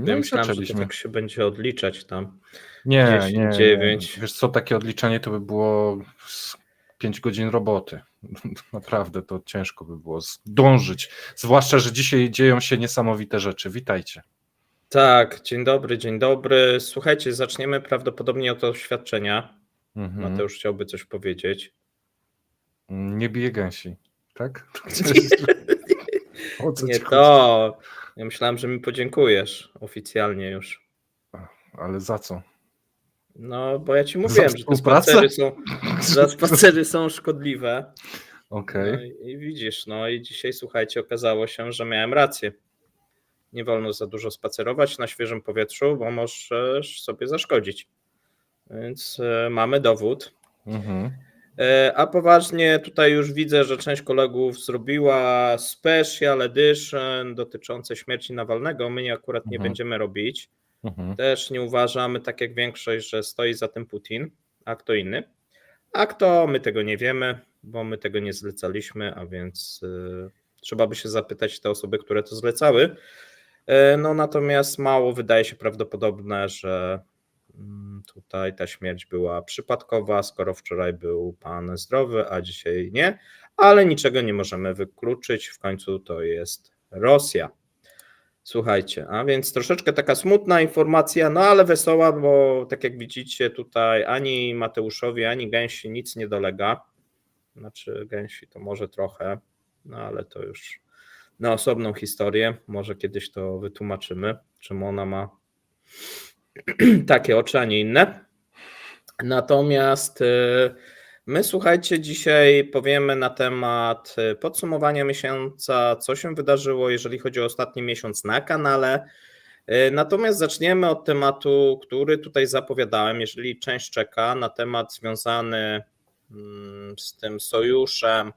Ja No i myślałem, że to zaczęliśmy. tak się będzie odliczać tam Nie, 10, nie. 9. Wiesz co, takie odliczanie to by było 5 godzin roboty. Naprawdę to ciężko by było zdążyć. Zwłaszcza, że dzisiaj dzieją się niesamowite rzeczy. Witajcie. Tak, dzień dobry, dzień dobry. Słuchajcie, zaczniemy prawdopodobnie od oświadczenia. Mateusz chciałby coś powiedzieć. Nie bije gęsi, tak? O co Nie ci chodzi? to. Ja myślałem, że mi podziękujesz oficjalnie już. Ale za co? No, bo ja ci Za mówiłem, że te współpracę? spacery są szkodliwe. Okej. No i widzisz, no i dzisiaj, słuchajcie, okazało się, że miałem rację. Nie wolno za dużo spacerować na świeżym powietrzu, bo możesz sobie zaszkodzić. Więc mamy dowód. A poważnie tutaj już widzę, że część kolegów zrobiła special edition dotyczące śmierci Nawalnego. My akurat nie będziemy robić. Też nie uważamy, tak jak większość, że stoi za tym Putin, a kto inny. A kto, my tego nie wiemy, bo my tego nie zlecaliśmy, a więc trzeba by się zapytać te osoby, które to zlecały. No natomiast mało wydaje się prawdopodobne, że tutaj ta śmierć była przypadkowa, skoro wczoraj był pan zdrowy, a dzisiaj nie, ale niczego nie możemy wykluczyć, w końcu to jest Rosja. Słuchajcie, a więc troszeczkę taka smutna informacja, no ale wesoła, bo tak jak widzicie tutaj ani Mateuszowi, ani Gęsi nic nie dolega. Znaczy Gęsi to może trochę, no ale to już na osobną historię. Może kiedyś to wytłumaczymy, czemu ona ma takie oczy, a nie inne. Natomiast my, słuchajcie, dzisiaj powiemy na temat podsumowania miesiąca, co się wydarzyło, jeżeli chodzi o ostatni miesiąc na kanale. Natomiast zaczniemy od tematu, który tutaj zapowiadałem, jeżeli część czeka, na temat związany z tym sojuszem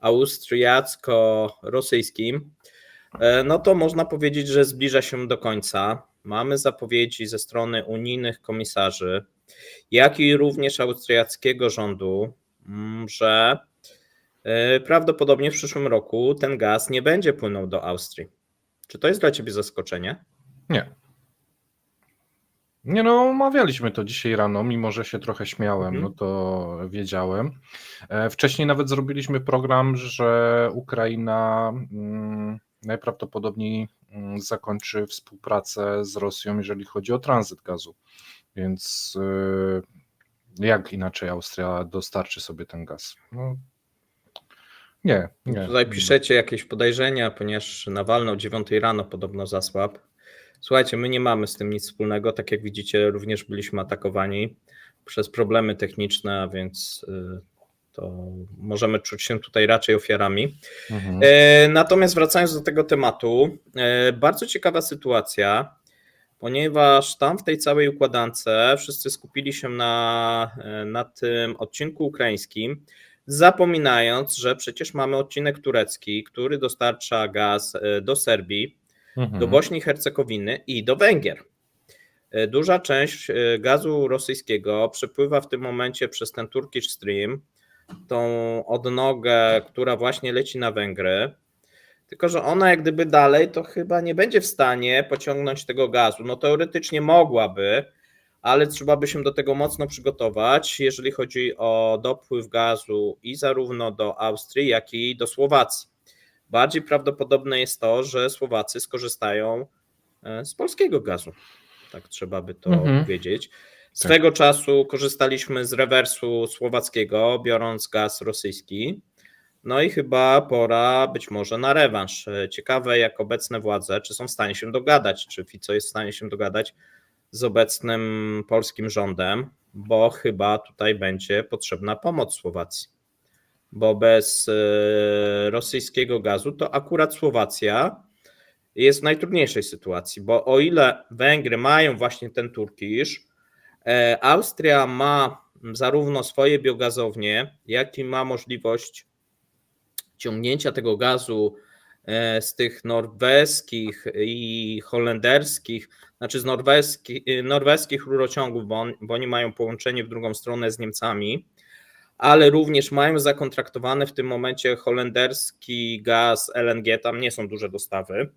austriacko-rosyjskim. No to można powiedzieć, że zbliża się do końca. Mamy zapowiedzi ze strony unijnych komisarzy, jak i również austriackiego rządu, że prawdopodobnie w przyszłym roku ten gaz nie będzie płynął do Austrii. Czy to jest dla ciebie zaskoczenie? Nie. Nie no, omawialiśmy to dzisiaj rano, mimo że się trochę śmiałem, no to wiedziałem. Wcześniej nawet zrobiliśmy program, że Ukraina najprawdopodobniej zakończy współpracę z Rosją, jeżeli chodzi o tranzyt gazu. Więc jak inaczej Austria dostarczy sobie ten gaz? No, nie. Tutaj piszecie jakieś podejrzenia, ponieważ Nawalny o 9 rano podobno zasłabł. Słuchajcie, my nie mamy z tym nic wspólnego. Tak jak widzicie, również byliśmy atakowani przez problemy techniczne, a więc to możemy czuć się tutaj raczej ofiarami. Natomiast wracając do tego tematu, bardzo ciekawa sytuacja, ponieważ tam w tej całej układance wszyscy skupili się na tym odcinku ukraińskim, zapominając, że przecież mamy odcinek turecki, który dostarcza gaz do Serbii, do Bośni i Hercegowiny i do Węgier. Duża część gazu rosyjskiego przepływa w tym momencie przez ten Turkish Stream, tą odnogę, która właśnie leci na Węgry, tylko że ona jak gdyby dalej to chyba nie będzie w stanie pociągnąć tego gazu. No teoretycznie mogłaby, ale trzeba by się do tego mocno przygotować, jeżeli chodzi o dopływ gazu i zarówno do Austrii, jak i do Słowacji. Bardziej prawdopodobne jest to, że Słowacy skorzystają z polskiego gazu. Tak trzeba by to powiedzieć. Swego czasu korzystaliśmy z rewersu słowackiego, biorąc gaz rosyjski. No i chyba pora być może na rewanż. Ciekawe, jak obecne władze, czy są w stanie się dogadać, czy Fico jest w stanie się dogadać z obecnym polskim rządem, bo chyba tutaj będzie potrzebna pomoc Słowacji. Bo bez rosyjskiego gazu to akurat Słowacja jest w najtrudniejszej sytuacji, bo o ile Węgry mają właśnie ten Turkish, Austria ma zarówno swoje biogazownie, jak i ma możliwość ciągnięcia tego gazu z tych norweskich i holenderskich, znaczy z norweskich rurociągów, bo oni mają połączenie w drugą stronę z Niemcami, ale również mają zakontraktowane w tym momencie holenderski gaz LNG, tam nie są duże dostawy,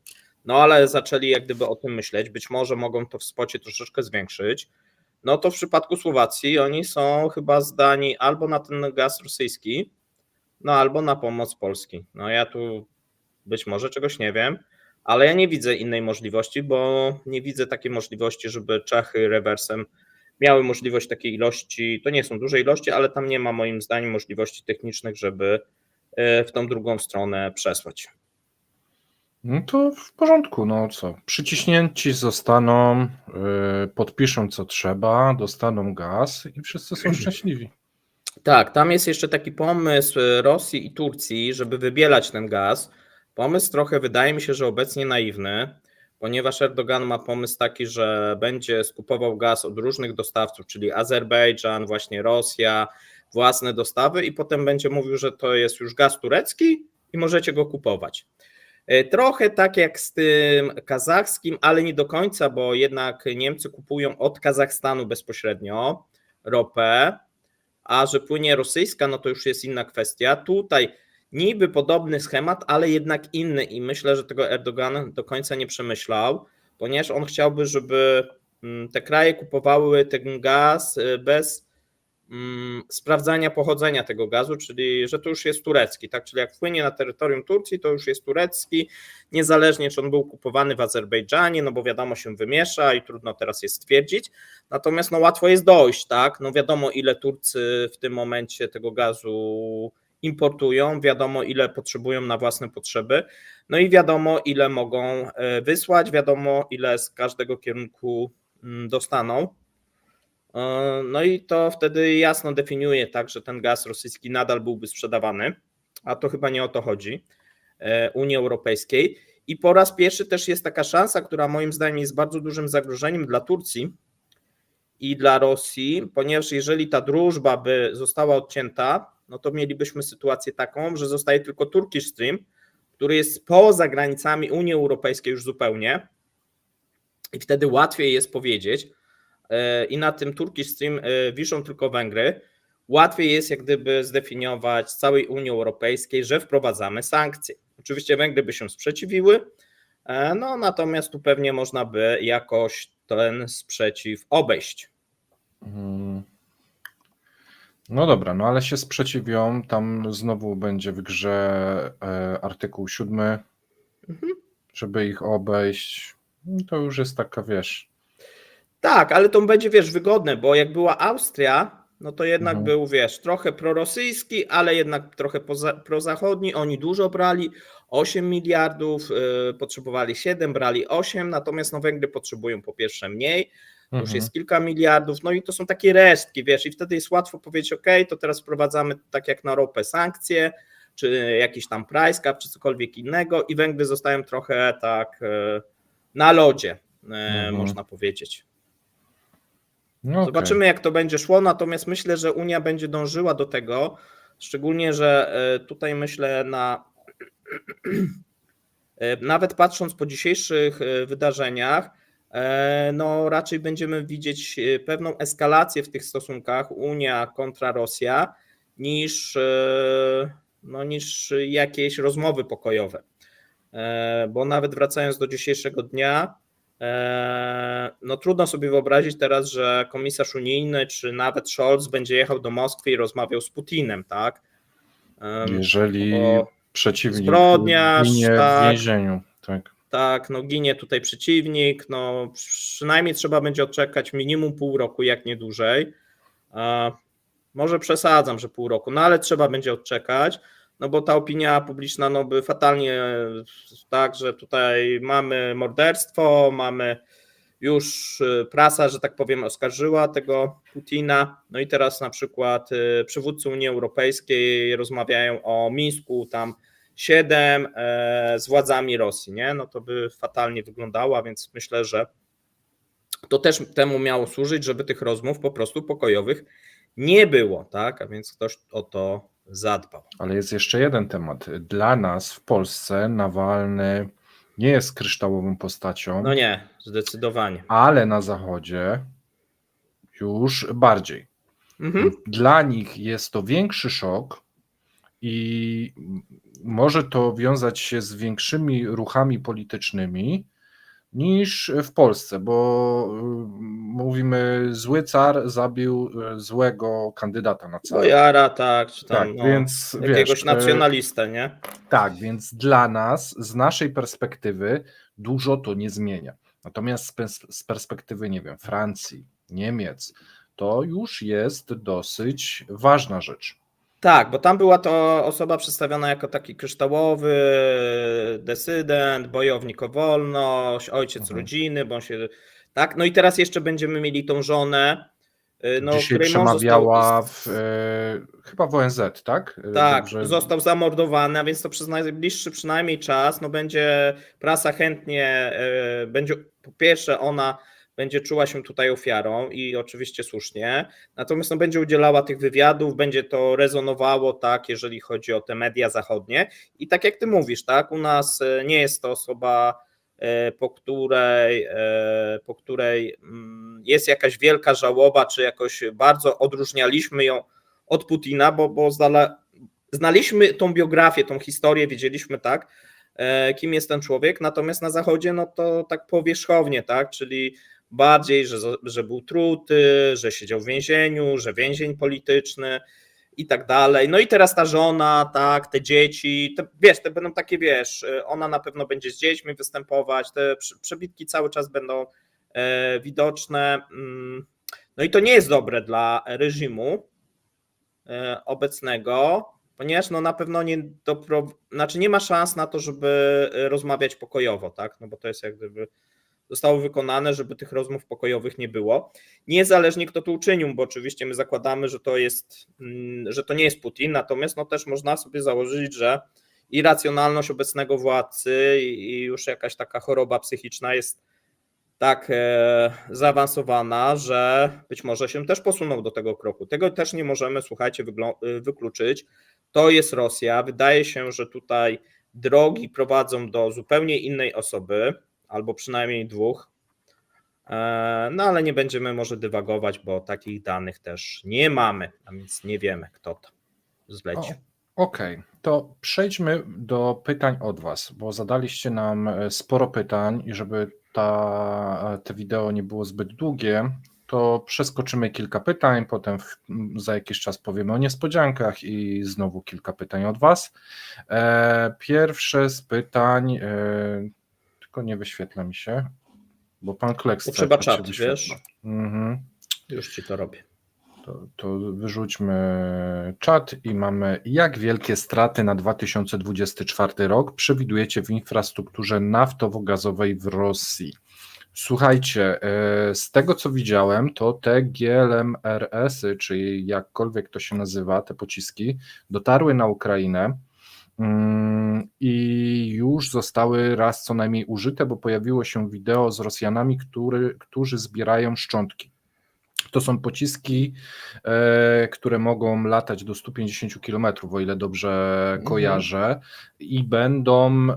no ale zaczęli jak gdyby o tym myśleć, być może mogą to w spocie troszeczkę zwiększyć, no to w przypadku Słowacji oni są chyba zdani albo na ten gaz rosyjski, no albo na pomoc Polski. No ja tu być może czegoś nie wiem, ale ja nie widzę innej możliwości, bo nie widzę takiej możliwości, żeby Czechy rewersem miały możliwość takiej ilości, to nie są duże ilości, ale tam nie ma moim zdaniem możliwości technicznych, żeby w tą drugą stronę przesłać. No to w porządku, no co, przyciśnięci zostaną, podpiszą co trzeba, dostaną gaz i wszyscy są szczęśliwi. Tak, tam jest jeszcze taki pomysł Rosji i Turcji, żeby wybielać ten gaz. Pomysł trochę wydaje mi się, że obecnie naiwny, ponieważ Erdogan ma pomysł taki, że będzie skupował gaz od różnych dostawców, czyli Azerbejdżan, właśnie Rosja, własne dostawy i potem będzie mówił, że to jest już gaz turecki i możecie go kupować. Trochę tak jak z tym kazachskim, ale nie do końca, bo jednak Niemcy kupują od Kazachstanu bezpośrednio ropę, a że płynie rosyjska, no to już jest inna kwestia. Tutaj niby podobny schemat, ale jednak inny i myślę, że tego Erdogan do końca nie przemyślał, ponieważ on chciałby, żeby te kraje kupowały ten gaz bez sprawdzania pochodzenia tego gazu, czyli że to już jest turecki, tak? Czyli jak wpłynie na terytorium Turcji, to już jest turecki, niezależnie czy on był kupowany w Azerbejdżanie, no bo wiadomo się wymiesza i trudno teraz jest stwierdzić, natomiast no łatwo jest dojść, tak? No wiadomo ile Turcy w tym momencie tego gazu importują, wiadomo ile potrzebują na własne potrzeby, no i wiadomo ile mogą wysłać, wiadomo ile z każdego kierunku dostaną. No i to wtedy jasno definiuje tak, że ten gaz rosyjski nadal byłby sprzedawany, a to chyba nie o to chodzi Unii Europejskiej. I po raz pierwszy też jest taka szansa, która moim zdaniem jest bardzo dużym zagrożeniem dla Turcji i dla Rosji, ponieważ jeżeli ta drużba by została odcięta, no to mielibyśmy sytuację taką, że zostaje tylko Turkish Stream, który jest poza granicami Unii Europejskiej już zupełnie i wtedy łatwiej jest powiedzieć, i na tym Turkish Stream wiszą tylko Węgry, łatwiej jest jak gdyby zdefiniować z całej Unii Europejskiej, że wprowadzamy sankcje. Oczywiście Węgry by się sprzeciwiły, no natomiast tu pewnie można by jakoś ten sprzeciw obejść. No dobra, no ale się sprzeciwią, tam znowu będzie w grze artykuł 7, żeby ich obejść, to już jest taka, wiesz... Tak, ale to będzie, wiesz, wygodne, bo jak była Austria, no to jednak był, wiesz, trochę prorosyjski, ale jednak trochę prozachodni, oni dużo brali, 8 miliardów, potrzebowali 7, brali 8, natomiast no Węgry potrzebują po pierwsze mniej, już jest kilka miliardów, no i to są takie resztki, wiesz, i wtedy jest łatwo powiedzieć, ok, to teraz wprowadzamy tak jak na ropę sankcje, czy jakiś tam price cap, czy cokolwiek innego i Węgry zostają trochę tak na lodzie, można powiedzieć. No zobaczymy jak to będzie szło, natomiast myślę, że Unia będzie dążyła do tego, szczególnie, że tutaj myślę nawet patrząc po dzisiejszych wydarzeniach, no raczej będziemy widzieć pewną eskalację w tych stosunkach Unia kontra Rosja niż jakieś rozmowy pokojowe, bo nawet wracając do dzisiejszego dnia, no trudno sobie wyobrazić teraz, że komisarz unijny czy nawet Scholz będzie jechał do Moskwy i rozmawiał z Putinem, tak? Jeżeli przeciwnik ginie w więzieniu, tak. Tak, no ginie tutaj przeciwnik, no przynajmniej trzeba będzie odczekać minimum pół roku, jak nie dłużej. Może przesadzam, że pół roku, no ale trzeba będzie odczekać, no bo ta opinia publiczna no by fatalnie tak, że tutaj mamy morderstwo, mamy już prasa, że tak powiem, oskarżyła tego Putina, no i teraz na przykład przywódcy Unii Europejskiej rozmawiają o Mińsku tam 7 z władzami Rosji, nie? No to by fatalnie wyglądało, więc myślę, że to też temu miało służyć, żeby tych rozmów po prostu pokojowych nie było, tak? A więc ktoś o to zadbał. Ale jest jeszcze jeden temat. Dla nas w Polsce Nawalny nie jest kryształową postacią. No nie, zdecydowanie. Ale na Zachodzie już bardziej. Dla nich jest to większy szok i może to wiązać się z większymi ruchami politycznymi niż w Polsce, bo mówimy, zły car zabił złego kandydata na cara. Bojara, tak, czy Tak, tam więc jakiegoś wiesz, nacjonalistę, nie? tak, więc dla nas, z naszej perspektywy, dużo to nie zmienia. Natomiast z perspektywy, nie wiem, Francji, Niemiec, to już jest dosyć ważna rzecz. Tak, bo tam była to osoba przedstawiona jako taki kryształowy dysydent, bojownik o wolność, ojciec rodziny, bo on się. Tak, no i teraz jeszcze będziemy mieli tą żonę, no, Dzisiaj której mąż został. przemawiała chyba w ONZ, tak? Tak, Dobrze. został zamordowany, a więc to przez najbliższy przynajmniej czas, no będzie prasa chętnie, będzie po pierwsze ona będzie czuła się tutaj ofiarą i oczywiście słusznie, natomiast no będzie udzielała tych wywiadów, będzie to rezonowało, tak, jeżeli chodzi o te media zachodnie i tak jak ty mówisz, tak, u nas nie jest to osoba, po której jest jakaś wielka żałoba, czy jakoś bardzo odróżnialiśmy ją od Putina, bo znaliśmy tą biografię, tą historię, wiedzieliśmy, tak, kim jest ten człowiek, natomiast na Zachodzie no to tak powierzchownie, tak, czyli bardziej, że był truty, że siedział w więzieniu, że więzień polityczny i tak dalej. No i teraz ta żona, tak, te dzieci, te będą takie, ona na pewno będzie z dziećmi występować, te przebitki cały czas będą widoczne. No i to nie jest dobre dla reżimu obecnego, ponieważ no na pewno nie ma szans na to, żeby rozmawiać pokojowo, tak? No bo to jest jak gdyby zostało wykonane, żeby tych rozmów pokojowych nie było. Niezależnie kto to uczynił, bo oczywiście my zakładamy, że to nie jest Putin, natomiast no też można sobie założyć, że irracjonalność obecnego władcy i już jakaś taka choroba psychiczna jest tak zaawansowana, że być może się też posunął do tego kroku. Tego też nie możemy, słuchajcie, wykluczyć. To jest Rosja. Wydaje się, że tutaj drogi prowadzą do zupełnie innej osoby, albo przynajmniej dwóch. No ale nie będziemy może dywagować, bo takich danych też nie mamy, a więc nie wiemy, kto to zlecił. Okej, to przejdźmy do pytań od Was, bo zadaliście nam sporo pytań i żeby te wideo nie było zbyt długie, to przeskoczymy kilka pytań, potem za jakiś czas powiemy o niespodziankach i znowu kilka pytań od Was. Pierwsze z pytań, tylko nie wyświetla mi się, bo pan Kleks To trzeba cały czas się czat, wyświetla. wiesz? Już ci to robię. To wyrzućmy czat i mamy: jak wielkie straty na 2024 rok przewidujecie w infrastrukturze naftowo-gazowej w Rosji? Słuchajcie, z tego co widziałem, to te GLMRS-y, czy jakkolwiek to się nazywa, te pociski, dotarły na Ukrainę i już zostały raz co najmniej użyte, bo pojawiło się wideo z Rosjanami, którzy zbierają szczątki. To są pociski, które mogą latać do 150 km, o ile dobrze kojarzę, i będą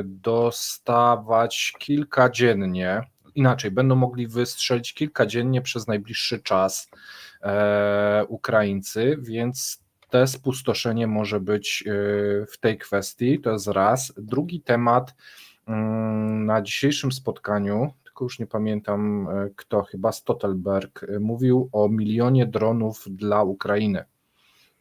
dostawać kilka dziennie, inaczej, będą mogli wystrzelić kilka dziennie przez najbliższy czas Ukraińcy, więc te spustoszenie może być w tej kwestii, to jest raz. Drugi temat na dzisiejszym spotkaniu, już nie pamiętam kto, chyba Stoltenberg, mówił o 1 milionie dronów dla Ukrainy.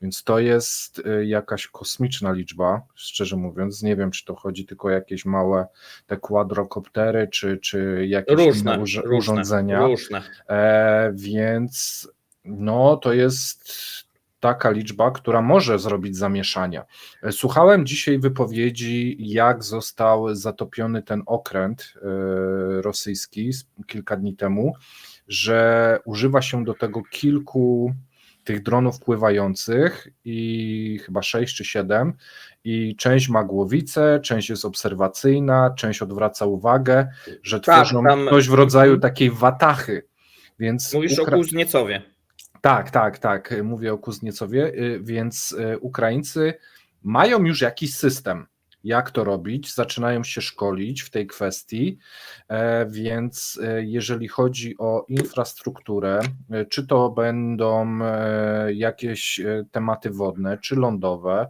Więc to jest jakaś kosmiczna liczba, szczerze mówiąc. Nie wiem, czy to chodzi tylko o jakieś małe te kwadrokoptery, czy jakieś inne urządzenia. Różne. Więc no, to jest taka liczba, która może zrobić zamieszania. Słuchałem dzisiaj wypowiedzi, jak został zatopiony ten okręt rosyjski kilka dni temu, że używa się do tego kilku tych dronów pływających i chyba 6 czy 7 i część ma głowicę, część jest obserwacyjna, część odwraca uwagę, że tworzą coś w rodzaju takiej watachy. Więc mówisz o Kuzniecowie. Tak, mówię o Kuzniecowie, więc Ukraińcy mają już jakiś system, jak to robić, zaczynają się szkolić w tej kwestii, więc jeżeli chodzi o infrastrukturę, czy to będą jakieś tematy wodne, czy lądowe,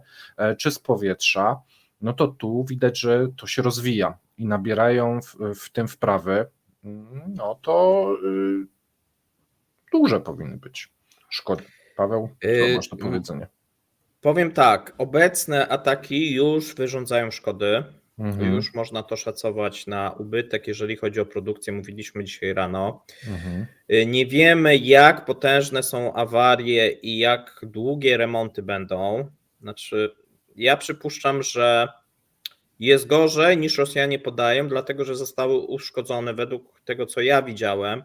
czy z powietrza, no to tu widać, że to się rozwija i nabierają w tym wprawy, no to duże powinny być szkody. Paweł, co masz do powiedzenia? Powiem tak, obecne ataki już wyrządzają szkody. Już można to szacować na ubytek, jeżeli chodzi o produkcję, mówiliśmy dzisiaj rano. Nie wiemy, jak potężne są awarie i jak długie remonty będą. Znaczy, ja przypuszczam, że jest gorzej niż Rosjanie podają, dlatego że zostały uszkodzone, według tego co ja widziałem,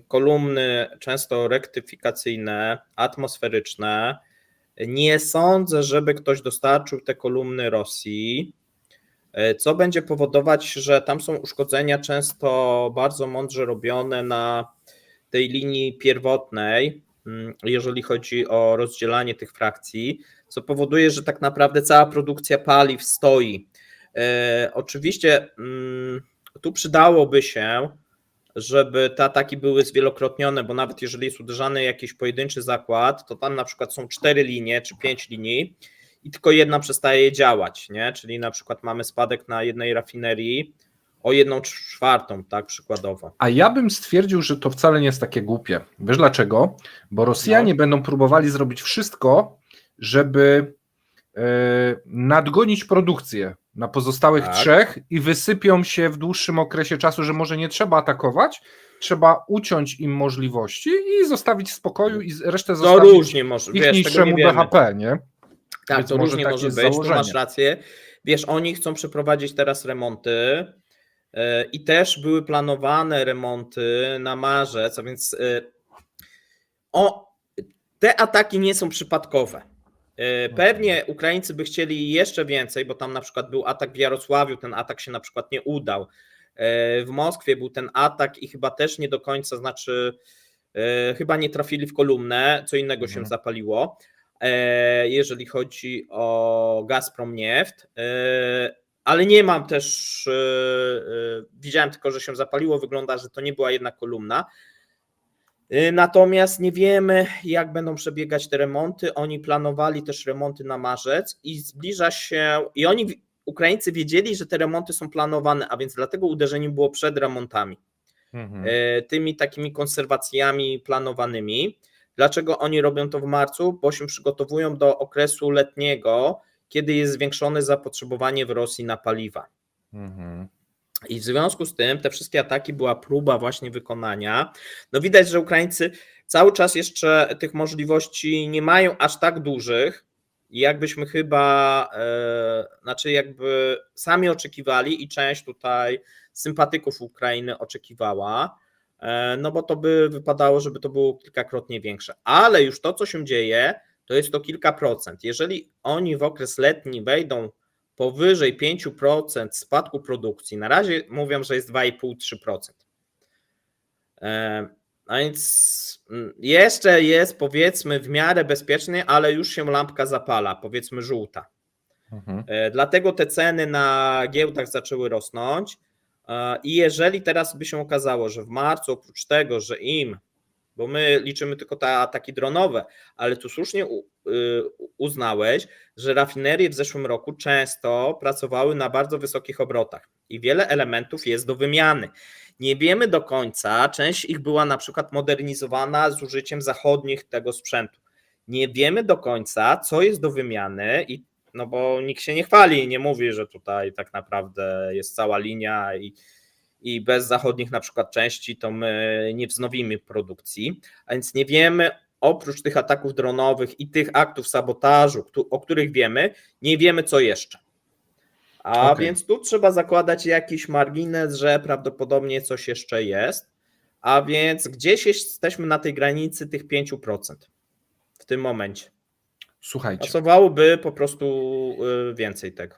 kolumny często rektyfikacyjne, atmosferyczne. Nie sądzę, żeby ktoś dostarczył te kolumny Rosji, co będzie powodować, że tam są uszkodzenia często bardzo mądrze robione na tej linii pierwotnej, jeżeli chodzi o rozdzielanie tych frakcji, co powoduje, że tak naprawdę cała produkcja paliw stoi. Oczywiście tu przydałoby się, żeby te ataki były zwielokrotnione, bo nawet jeżeli jest uderzany jakiś pojedynczy zakład, to tam na przykład są 4 linie czy 5 linii i tylko jedna przestaje działać, nie? Czyli na przykład mamy spadek na jednej rafinerii o 1/4, tak przykładowo. A ja bym stwierdził, że to wcale nie jest takie głupie. Wiesz dlaczego? Bo Rosjanie będą próbowali zrobić wszystko, żeby nadgonić produkcję na pozostałych trzech i wysypią się w dłuższym okresie czasu, że może nie trzeba atakować, trzeba uciąć im możliwości i zostawić w spokoju i resztę zostawić to różnie może, ich niższemu BHP, nie? Tak, Więc to różnie może być, założenie. tu masz rację. Wiesz, oni chcą przeprowadzić teraz remonty i też były planowane remonty na marzec, a więc te ataki nie są przypadkowe. Pewnie Ukraińcy by chcieli jeszcze więcej, bo tam na przykład był atak w Jarosławiu, ten atak się na przykład nie udał. W Moskwie był ten atak i chyba też nie do końca, znaczy chyba nie trafili w kolumnę, co innego się zapaliło, jeżeli chodzi o Gazprom Nieft, ale nie mam też, widziałem tylko, że się zapaliło, wygląda, że to nie była jedna kolumna. Natomiast nie wiemy, jak będą przebiegać te remonty. Oni planowali też remonty na marzec i zbliża się, i Ukraińcy wiedzieli, że te remonty są planowane, a więc dlatego uderzenie było przed remontami, tymi takimi konserwacjami planowanymi. Dlaczego oni robią to w marcu? Bo się przygotowują do okresu letniego, kiedy jest zwiększone zapotrzebowanie w Rosji na paliwa. I w związku z tym te wszystkie ataki była próba właśnie wykonania. No widać, że Ukraińcy cały czas jeszcze tych możliwości nie mają aż tak dużych, jakbyśmy chyba, znaczy jakby sami oczekiwali i część tutaj sympatyków Ukrainy oczekiwała, no bo to by wypadało, żeby to było kilkakrotnie większe. Ale już to, co się dzieje, to jest to kilka procent. Jeżeli oni w okres letni wejdą powyżej 5% spadku produkcji, na razie mówią, że jest 2,5-3%. A więc jeszcze jest, powiedzmy, w miarę bezpiecznie, ale już się lampka zapala, powiedzmy żółta. Dlatego te ceny na giełdach zaczęły rosnąć i jeżeli teraz by się okazało, że w marcu oprócz tego, że bo my liczymy tylko te ataki dronowe, ale tu słusznie uznałeś, że rafinerie w zeszłym roku często pracowały na bardzo wysokich obrotach i wiele elementów jest do wymiany. Nie wiemy do końca, część ich była na przykład modernizowana z użyciem zachodnich tego sprzętu. Nie wiemy do końca, co jest do wymiany no bo nikt się nie chwali i nie mówi, że tutaj tak naprawdę jest cała linia i bez zachodnich na przykład części to my nie wznowimy produkcji, a więc nie wiemy, oprócz tych ataków dronowych i tych aktów sabotażu, o których wiemy, nie wiemy co jeszcze. Więc tu trzeba zakładać jakiś margines, że prawdopodobnie coś jeszcze jest, a więc gdzieś jesteśmy na tej granicy tych 5% w tym momencie. Słuchajcie. Pasowałoby po prostu więcej tego.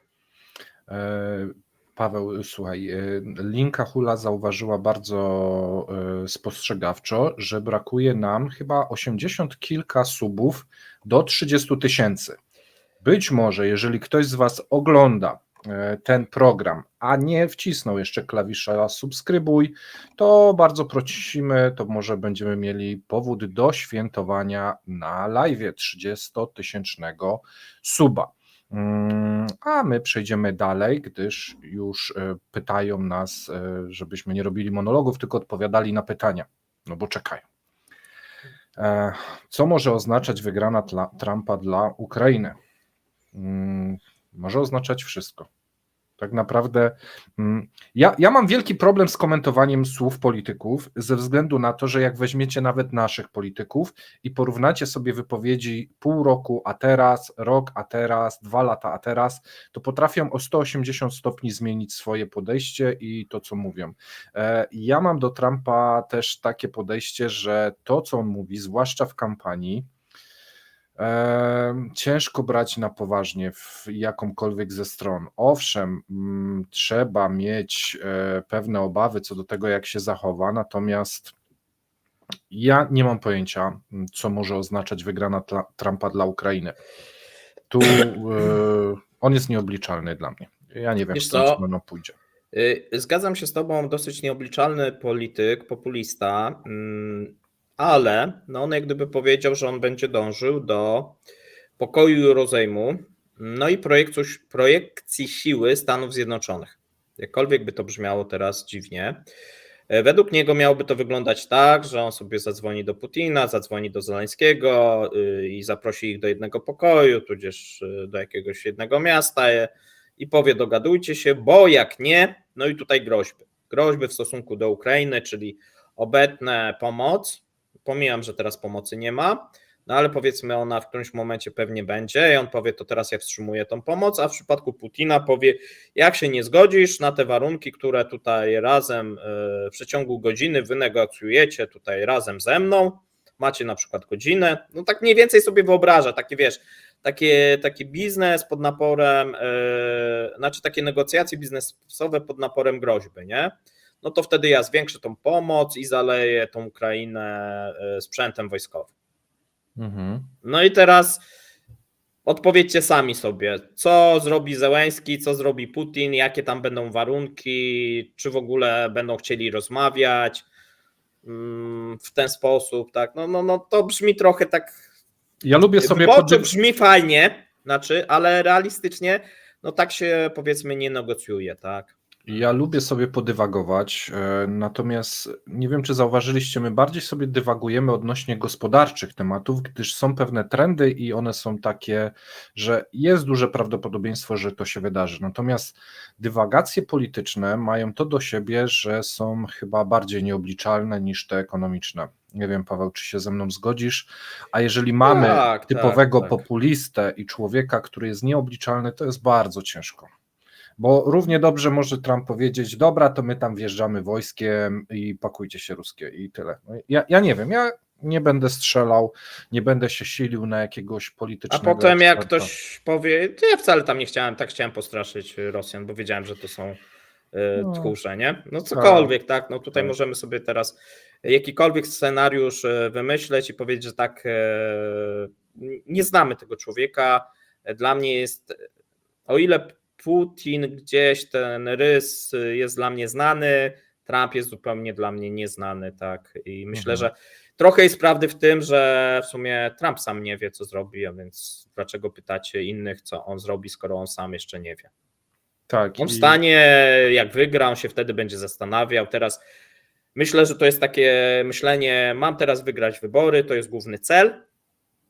Paweł, słuchaj, Linka Hula zauważyła bardzo spostrzegawczo, że brakuje nam chyba 80 kilka subów do 30 000. być może, jeżeli ktoś z Was ogląda ten program, a nie wcisnął jeszcze klawisza subskrybuj, to bardzo prosimy, to może będziemy mieli powód do świętowania na live'ie 30-tysięcznego suba. A my przejdziemy dalej, gdyż już pytają nas, żebyśmy nie robili monologów, tylko odpowiadali na pytania, no bo czekają. Co może oznaczać wygrana Trumpa dla Ukrainy? Może oznaczać wszystko. Tak naprawdę ja mam wielki problem z komentowaniem słów polityków ze względu na to, że jak weźmiecie nawet naszych polityków i porównacie sobie wypowiedzi pół roku, a teraz, rok, a teraz, 2 lata, a teraz, to potrafią o 180 stopni zmienić swoje podejście i to, co mówią. Ja mam do Trumpa też takie podejście, że to, co on mówi, zwłaszcza w kampanii, ciężko brać na poważnie w jakąkolwiek ze stron. Owszem, trzeba mieć pewne obawy co do tego, jak się zachowa, natomiast ja nie mam pojęcia, co może oznaczać wygrana Trumpa dla Ukrainy. Tu on jest nieobliczalny dla mnie. Ja nie wiem, Wiesz w którą co? stronę pójdzie. Zgadzam się z tobą, dosyć nieobliczalny polityk, populista, ale no on jak gdyby powiedział, że on będzie dążył do pokoju i rozejmu, no i projekcji siły Stanów Zjednoczonych. Jakkolwiek by to brzmiało teraz dziwnie. Według niego miałoby to wyglądać tak, że on sobie zadzwoni do Putina, zadzwoni do Zeleńskiego i zaprosi ich do jednego pokoju, tudzież do jakiegoś jednego miasta i powie: dogadujcie się, bo jak nie, no i tutaj groźby. Groźby w stosunku do Ukrainy, czyli obetnę pomoc. Pomijam, że teraz pomocy nie ma, no ale powiedzmy ona w którymś momencie pewnie będzie i on powie: to teraz ja wstrzymuję tą pomoc, a w przypadku Putina powie: jak się nie zgodzisz na te warunki, które tutaj razem w przeciągu godziny wynegocjujecie tutaj razem ze mną, macie na przykład godzinę, no tak mniej więcej sobie wyobraża, takie wiesz, taki biznes pod naporem, znaczy takie negocjacje biznesowe pod naporem groźby, nie? No to wtedy ja zwiększę tą pomoc i zaleję tą Ukrainę sprzętem wojskowym. No i teraz odpowiedzcie sami sobie, co zrobi Zełenski, co zrobi Putin, jakie tam będą warunki, czy w ogóle będą chcieli rozmawiać w ten sposób, tak? No to brzmi trochę tak. Ja lubię sobie wyborczo brzmi fajnie, znaczy, ale realistycznie, no tak się powiedzmy nie negocjuje, tak? Ja lubię sobie podywagować, natomiast nie wiem, czy zauważyliście, my bardziej sobie dywagujemy odnośnie gospodarczych tematów, gdyż są pewne trendy i one są takie, że jest duże prawdopodobieństwo, że to się wydarzy. Natomiast dywagacje polityczne mają to do siebie, że są chyba bardziej nieobliczalne niż te ekonomiczne. Nie wiem, Paweł, czy się ze mną zgodzisz, a jeżeli mamy typowego populistę i człowieka, który jest nieobliczalny, to jest bardzo ciężko. Bo równie dobrze może Trump powiedzieć: dobra, to my tam wjeżdżamy wojskiem i pakujcie się ruskie i tyle. Ja nie wiem, ja nie będę strzelał, nie będę się silił na jakiegoś politycznego A potem jak eksperta. ktoś powie: to ja wcale tam nie chciałem, tak chciałem postraszyć Rosjan, bo wiedziałem, że to są tchórze, nie? No cokolwiek, tak? No tutaj możemy sobie teraz jakikolwiek scenariusz wymyśleć i powiedzieć, że tak, nie znamy tego człowieka. Dla mnie jest, o ile Putin gdzieś ten rys jest dla mnie znany, Trump jest zupełnie dla mnie nieznany, tak? I myślę, że trochę jest prawdy w tym, że w sumie Trump sam nie wie, co zrobi, a więc dlaczego pytacie innych, co on zrobi, skoro on sam jeszcze nie wie. Tak. On wstanie, jak wygra, on się wtedy będzie zastanawiał. Teraz myślę, że to jest takie myślenie: mam teraz wygrać wybory, to jest główny cel,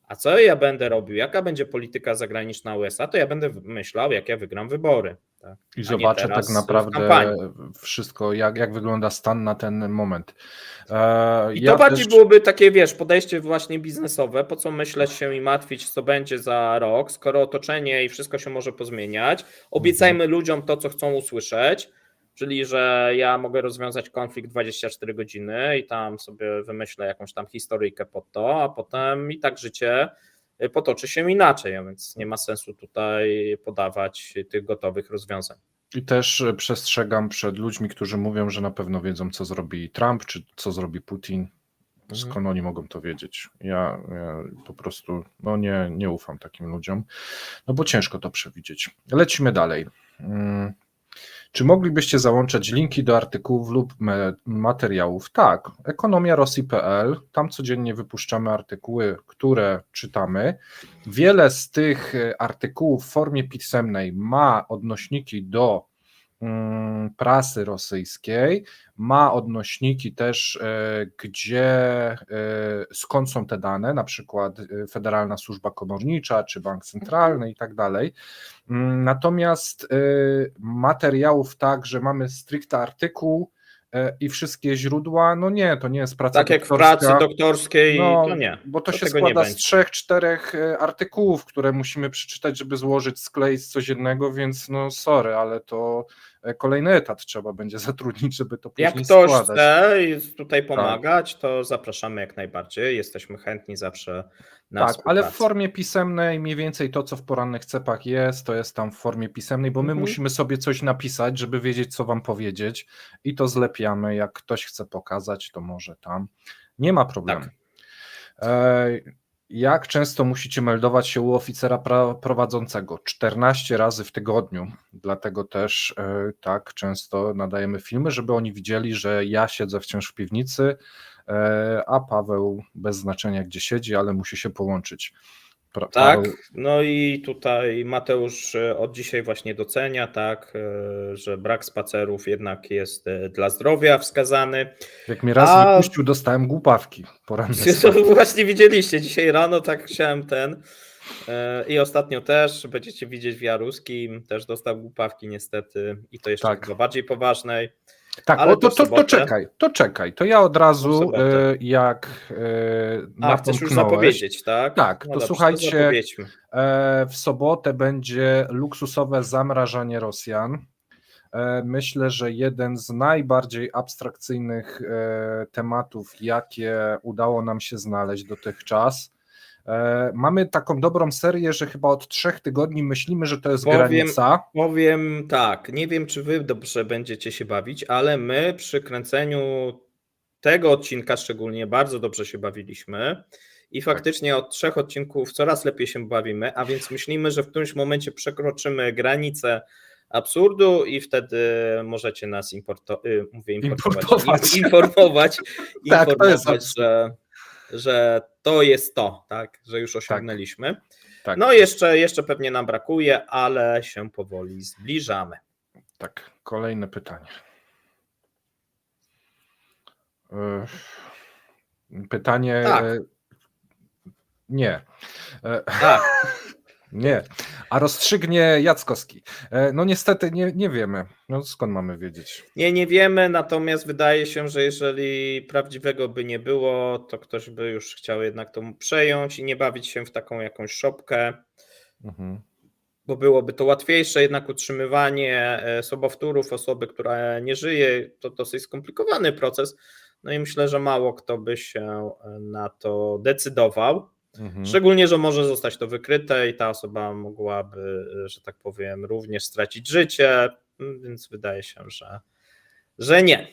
a co ja będę robił, jaka będzie polityka zagraniczna USA, to ja będę myślał, jak ja wygram wybory. Tak? I zobaczę tak naprawdę wszystko, jak wygląda stan na ten moment. I to bardziej byłoby takie, wiesz, podejście właśnie biznesowe, po co myśleć się i martwić, co będzie za rok, skoro otoczenie i wszystko się może pozmieniać. Obiecajmy ludziom to, co chcą usłyszeć, czyli że ja mogę rozwiązać konflikt 24 godziny i tam sobie wymyślę jakąś tam historyjkę pod to, a potem i tak życie potoczy się inaczej, a więc nie ma sensu tutaj podawać tych gotowych rozwiązań. I też przestrzegam przed ludźmi, którzy mówią, że na pewno wiedzą, co zrobi Trump, czy co zrobi Putin. Skąd oni mogą to wiedzieć? Ja po prostu nie ufam takim ludziom, no bo ciężko to przewidzieć. Lecimy dalej. Czy moglibyście załączać linki do artykułów lub materiałów? Tak, ekonomiarosji.pl, tam codziennie wypuszczamy artykuły, które czytamy. Wiele z tych artykułów w formie pisemnej ma odnośniki do prasy rosyjskiej, ma odnośniki też, skąd są te dane, na przykład Federalna Służba Komornicza czy Bank Centralny i tak dalej. Natomiast materiałów tak, że mamy stricte artykuł i wszystkie źródła, no nie, to nie jest praca Tak jak w doktorska. pracy doktorskiej, No, to nie. bo to się tego składa nie z będzie. 3-4 artykułów, które musimy przeczytać, żeby złożyć, skleić coś jednego, więc no sorry, ale to kolejny etat trzeba będzie zatrudnić, żeby to później Jak ktoś składać. chce tutaj pomagać, to zapraszamy jak najbardziej. Jesteśmy chętni zawsze na Tak, ale w współpracę. formie pisemnej mniej więcej to, co w porannych cepach jest, to jest tam w formie pisemnej, bo my musimy sobie coś napisać, żeby wiedzieć, co wam powiedzieć i to zlepiamy. Jak ktoś chce pokazać, to może tam. Nie ma problemu. Tak. Jak często musicie meldować się u oficera prowadzącego? 14 razy w tygodniu, dlatego też tak często nadajemy filmy, żeby oni widzieli, że ja siedzę wciąż w piwnicy, a Paweł bez znaczenia gdzie siedzi, ale musi się połączyć. Tak, Paweł... no i tutaj Mateusz od dzisiaj właśnie docenia, tak, że brak spacerów jednak jest dla zdrowia wskazany. Jak mnie raz nie puścił, dostałem głupawki poranne. To właśnie widzieliście, dzisiaj rano tak chciałem i ostatnio też, będziecie widzieć w Jaruskim, też dostał głupawki niestety i to jeszcze Tak. chyba bardziej poważnej. Tak, ale to czekaj, to ja od razu jak chcesz już zapowiedzieć, tak? Tak, no to dobrze, słuchajcie, to w sobotę będzie luksusowe zamrażanie Rosjan. Myślę, że jeden z najbardziej abstrakcyjnych tematów, jakie udało nam się znaleźć dotychczas. Mamy taką dobrą serię, że chyba od 3 tygodni myślimy, że to jest granica. Powiem tak, nie wiem, czy wy dobrze będziecie się bawić, ale my przy kręceniu tego odcinka szczególnie bardzo dobrze się bawiliśmy i faktycznie od 3 odcinków coraz lepiej się bawimy, a więc myślimy, że w którymś momencie przekroczymy granicę absurdu i wtedy możecie nas informować, że to jest to, tak, że już osiągnęliśmy. Tak. No jeszcze pewnie nam brakuje, ale się powoli zbliżamy. Tak, kolejne pytanie. Pytanie... Tak. Nie. Tak. Nie. A rozstrzygnie Jackowski. No niestety nie wiemy. No skąd mamy wiedzieć? Nie wiemy, natomiast wydaje się, że jeżeli prawdziwego by nie było, to ktoś by już chciał jednak to przejąć i nie bawić się w taką jakąś szopkę, bo byłoby to łatwiejsze, jednak utrzymywanie sobowtórów, osoby, która nie żyje, to dosyć skomplikowany proces. No i myślę, że mało kto by się na to decydował. Szczególnie, że może zostać to wykryte i ta osoba mogłaby, że tak powiem, również stracić życie, więc wydaje się, że nie.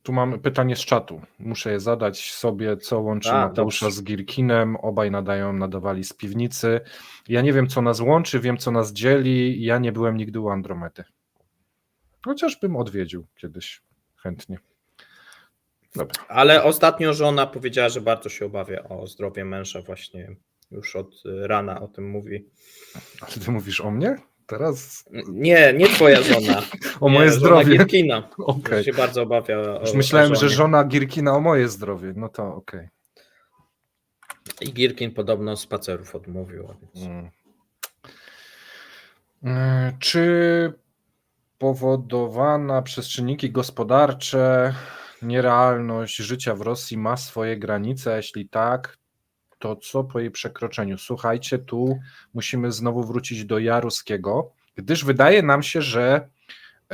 Tu mamy pytanie z czatu. Muszę je zadać sobie, co łączy Mateusza z Girkinem. Obaj nadawali z piwnicy. Ja nie wiem, co nas łączy, wiem, co nas dzieli. Ja nie byłem nigdy u Andromedy. Chociażbym odwiedził kiedyś chętnie. Dobra. Ale ostatnio żona powiedziała, że bardzo się obawia o zdrowie męża, właśnie już od rana o tym mówi. Ale ty mówisz o mnie? Teraz? Nie twoja żona. O moje zdrowie. Żona Girkina. Okay. Się bardzo obawia już myślałem, że żona Girkina o moje zdrowie. No to okej. I Girkin podobno spacerów odmówił. Czy powodowana przez czynniki gospodarcze nierealność życia w Rosji ma swoje granice? Jeśli tak, to co po jej przekroczeniu? Słuchajcie, tu musimy znowu wrócić do Jaruskiego, gdyż wydaje nam się, że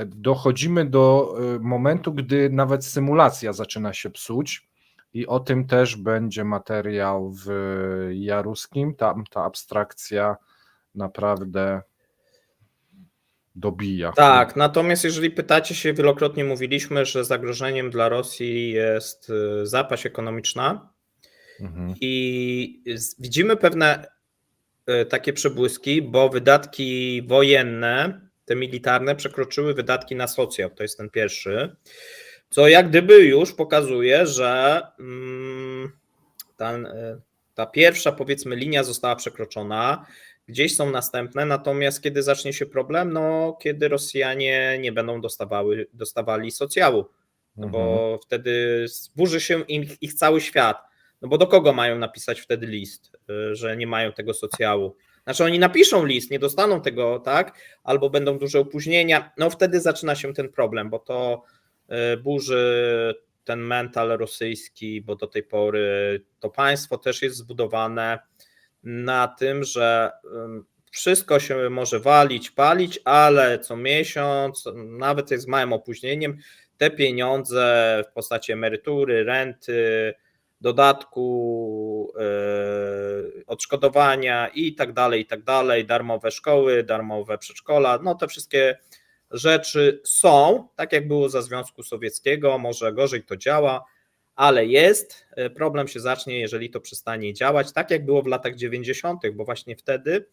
dochodzimy do momentu, gdy nawet symulacja zaczyna się psuć i o tym też będzie materiał w Jaruskim. Tam ta abstrakcja naprawdę dobija. Tak, natomiast jeżeli pytacie się, wielokrotnie mówiliśmy, że zagrożeniem dla Rosji jest zapaść ekonomiczna Mhm. i widzimy pewne takie przebłyski, bo wydatki wojenne, te militarne, przekroczyły wydatki na socjal. To jest ten pierwszy, co jak gdyby już pokazuje, że ta pierwsza, powiedzmy, linia została przekroczona, gdzieś są następne, natomiast kiedy zacznie się problem, no kiedy Rosjanie nie będą dostawali socjalu, no bo wtedy zburzy się ich cały świat, no bo do kogo mają napisać wtedy list, że nie mają tego socjalu? Znaczy oni napiszą list, nie dostaną tego, tak, albo będą duże opóźnienia, no wtedy zaczyna się ten problem, bo to burzy ten mental rosyjski, bo do tej pory to państwo też jest zbudowane na tym, że wszystko się może walić, palić, ale co miesiąc, nawet z małym opóźnieniem, te pieniądze w postaci emerytury, renty, dodatku, odszkodowania i tak dalej, darmowe szkoły, darmowe przedszkola, no te wszystkie rzeczy są, tak jak było za Związku Sowieckiego, może gorzej to działa, ale jest, problem się zacznie, jeżeli to przestanie działać, tak jak było w latach 90., bo właśnie wtedy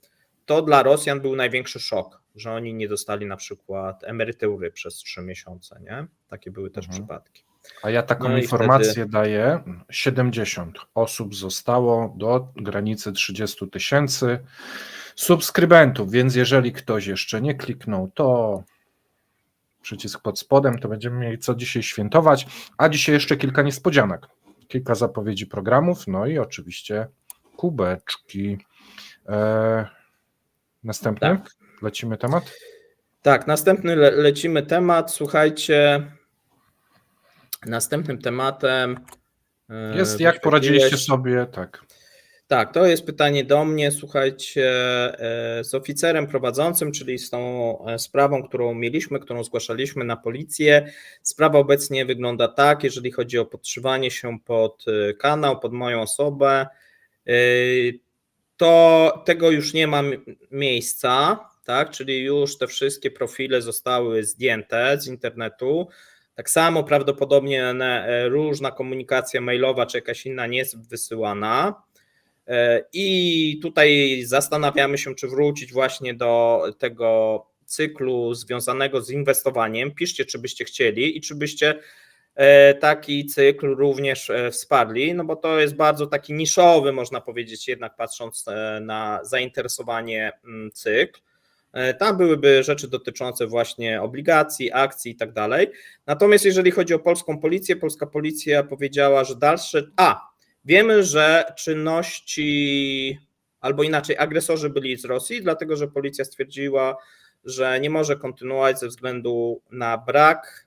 to dla Rosjan był największy szok, że oni nie dostali na przykład emerytury przez 3 miesiące, nie? Takie były też przypadki. A ja taką No i informację daję, 70 osób zostało do granicy 30 000 subskrybentów, więc jeżeli ktoś jeszcze nie kliknął, to przycisk pod spodem, to będziemy mieli co dzisiaj świętować, a dzisiaj jeszcze kilka niespodzianek, kilka zapowiedzi programów, no i oczywiście kubeczki. Następny? Tak. Lecimy temat? Tak, następny lecimy temat, słuchajcie, następnym tematem Jest jak poradziliście sobie, tak. Tak, to jest pytanie do mnie, słuchajcie, z oficerem prowadzącym, czyli z tą sprawą, którą mieliśmy, którą zgłaszaliśmy na policję. Sprawa obecnie wygląda tak, jeżeli chodzi o podszywanie się pod kanał, pod moją osobę, to tego już nie ma miejsca, tak, czyli już te wszystkie profile zostały zdjęte z internetu. Tak samo prawdopodobnie różna komunikacja mailowa czy jakaś inna nie jest wysyłana. I tutaj zastanawiamy się, czy wrócić właśnie do tego cyklu związanego z inwestowaniem. Piszcie, czy byście chcieli i czy byście taki cykl również wsparli, no bo to jest bardzo taki niszowy, można powiedzieć, jednak patrząc na zainteresowanie cykl. Tam byłyby rzeczy dotyczące właśnie obligacji, akcji i tak dalej. Natomiast jeżeli chodzi o polską policję, polska policja powiedziała, że dalsze... Wiemy, że czynności, albo inaczej, agresorzy byli z Rosji, dlatego że policja stwierdziła, że nie może kontynuować ze względu na brak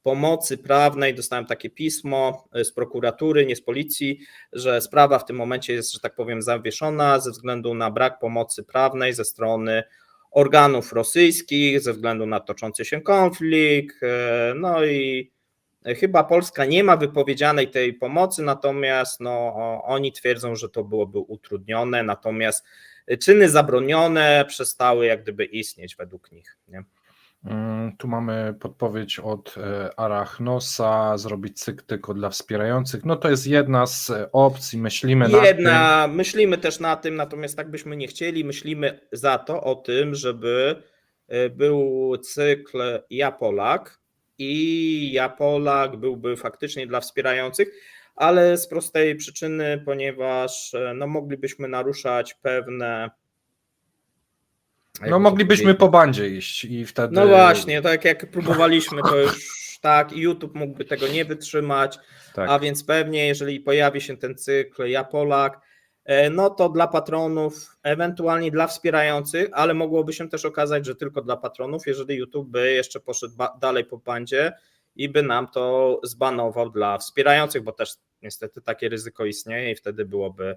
pomocy prawnej. Dostałem takie pismo z prokuratury, nie z policji, że sprawa w tym momencie jest, że tak powiem, zawieszona ze względu na brak pomocy prawnej ze strony organów rosyjskich, ze względu na toczący się konflikt, no i chyba Polska nie ma wypowiedzianej tej pomocy, natomiast no, oni twierdzą, że to byłoby utrudnione, natomiast czyny zabronione przestały jak gdyby istnieć według nich. Nie? Tu mamy podpowiedź od Arachnosa, zrobić cykl tylko dla wspierających. No to jest jedna z opcji, myślimy nad tym. Myślimy też na tym, natomiast tak byśmy nie chcieli, myślimy za to o tym, żeby był cykl Ja Polak, i Ja Polak byłby faktycznie dla wspierających, ale z prostej przyczyny, ponieważ no, moglibyśmy naruszać pewne... No moglibyśmy po bandzie iść i wtedy... No właśnie, tak jak próbowaliśmy, to już tak, i YouTube mógłby tego nie wytrzymać, tak. A więc pewnie jeżeli pojawi się ten cykl Ja Polak, no to dla patronów, ewentualnie dla wspierających, ale mogłoby się też okazać, że tylko dla patronów, jeżeli YouTube by jeszcze poszedł dalej po bandzie i by nam to zbanował dla wspierających, bo też niestety takie ryzyko istnieje i wtedy byłoby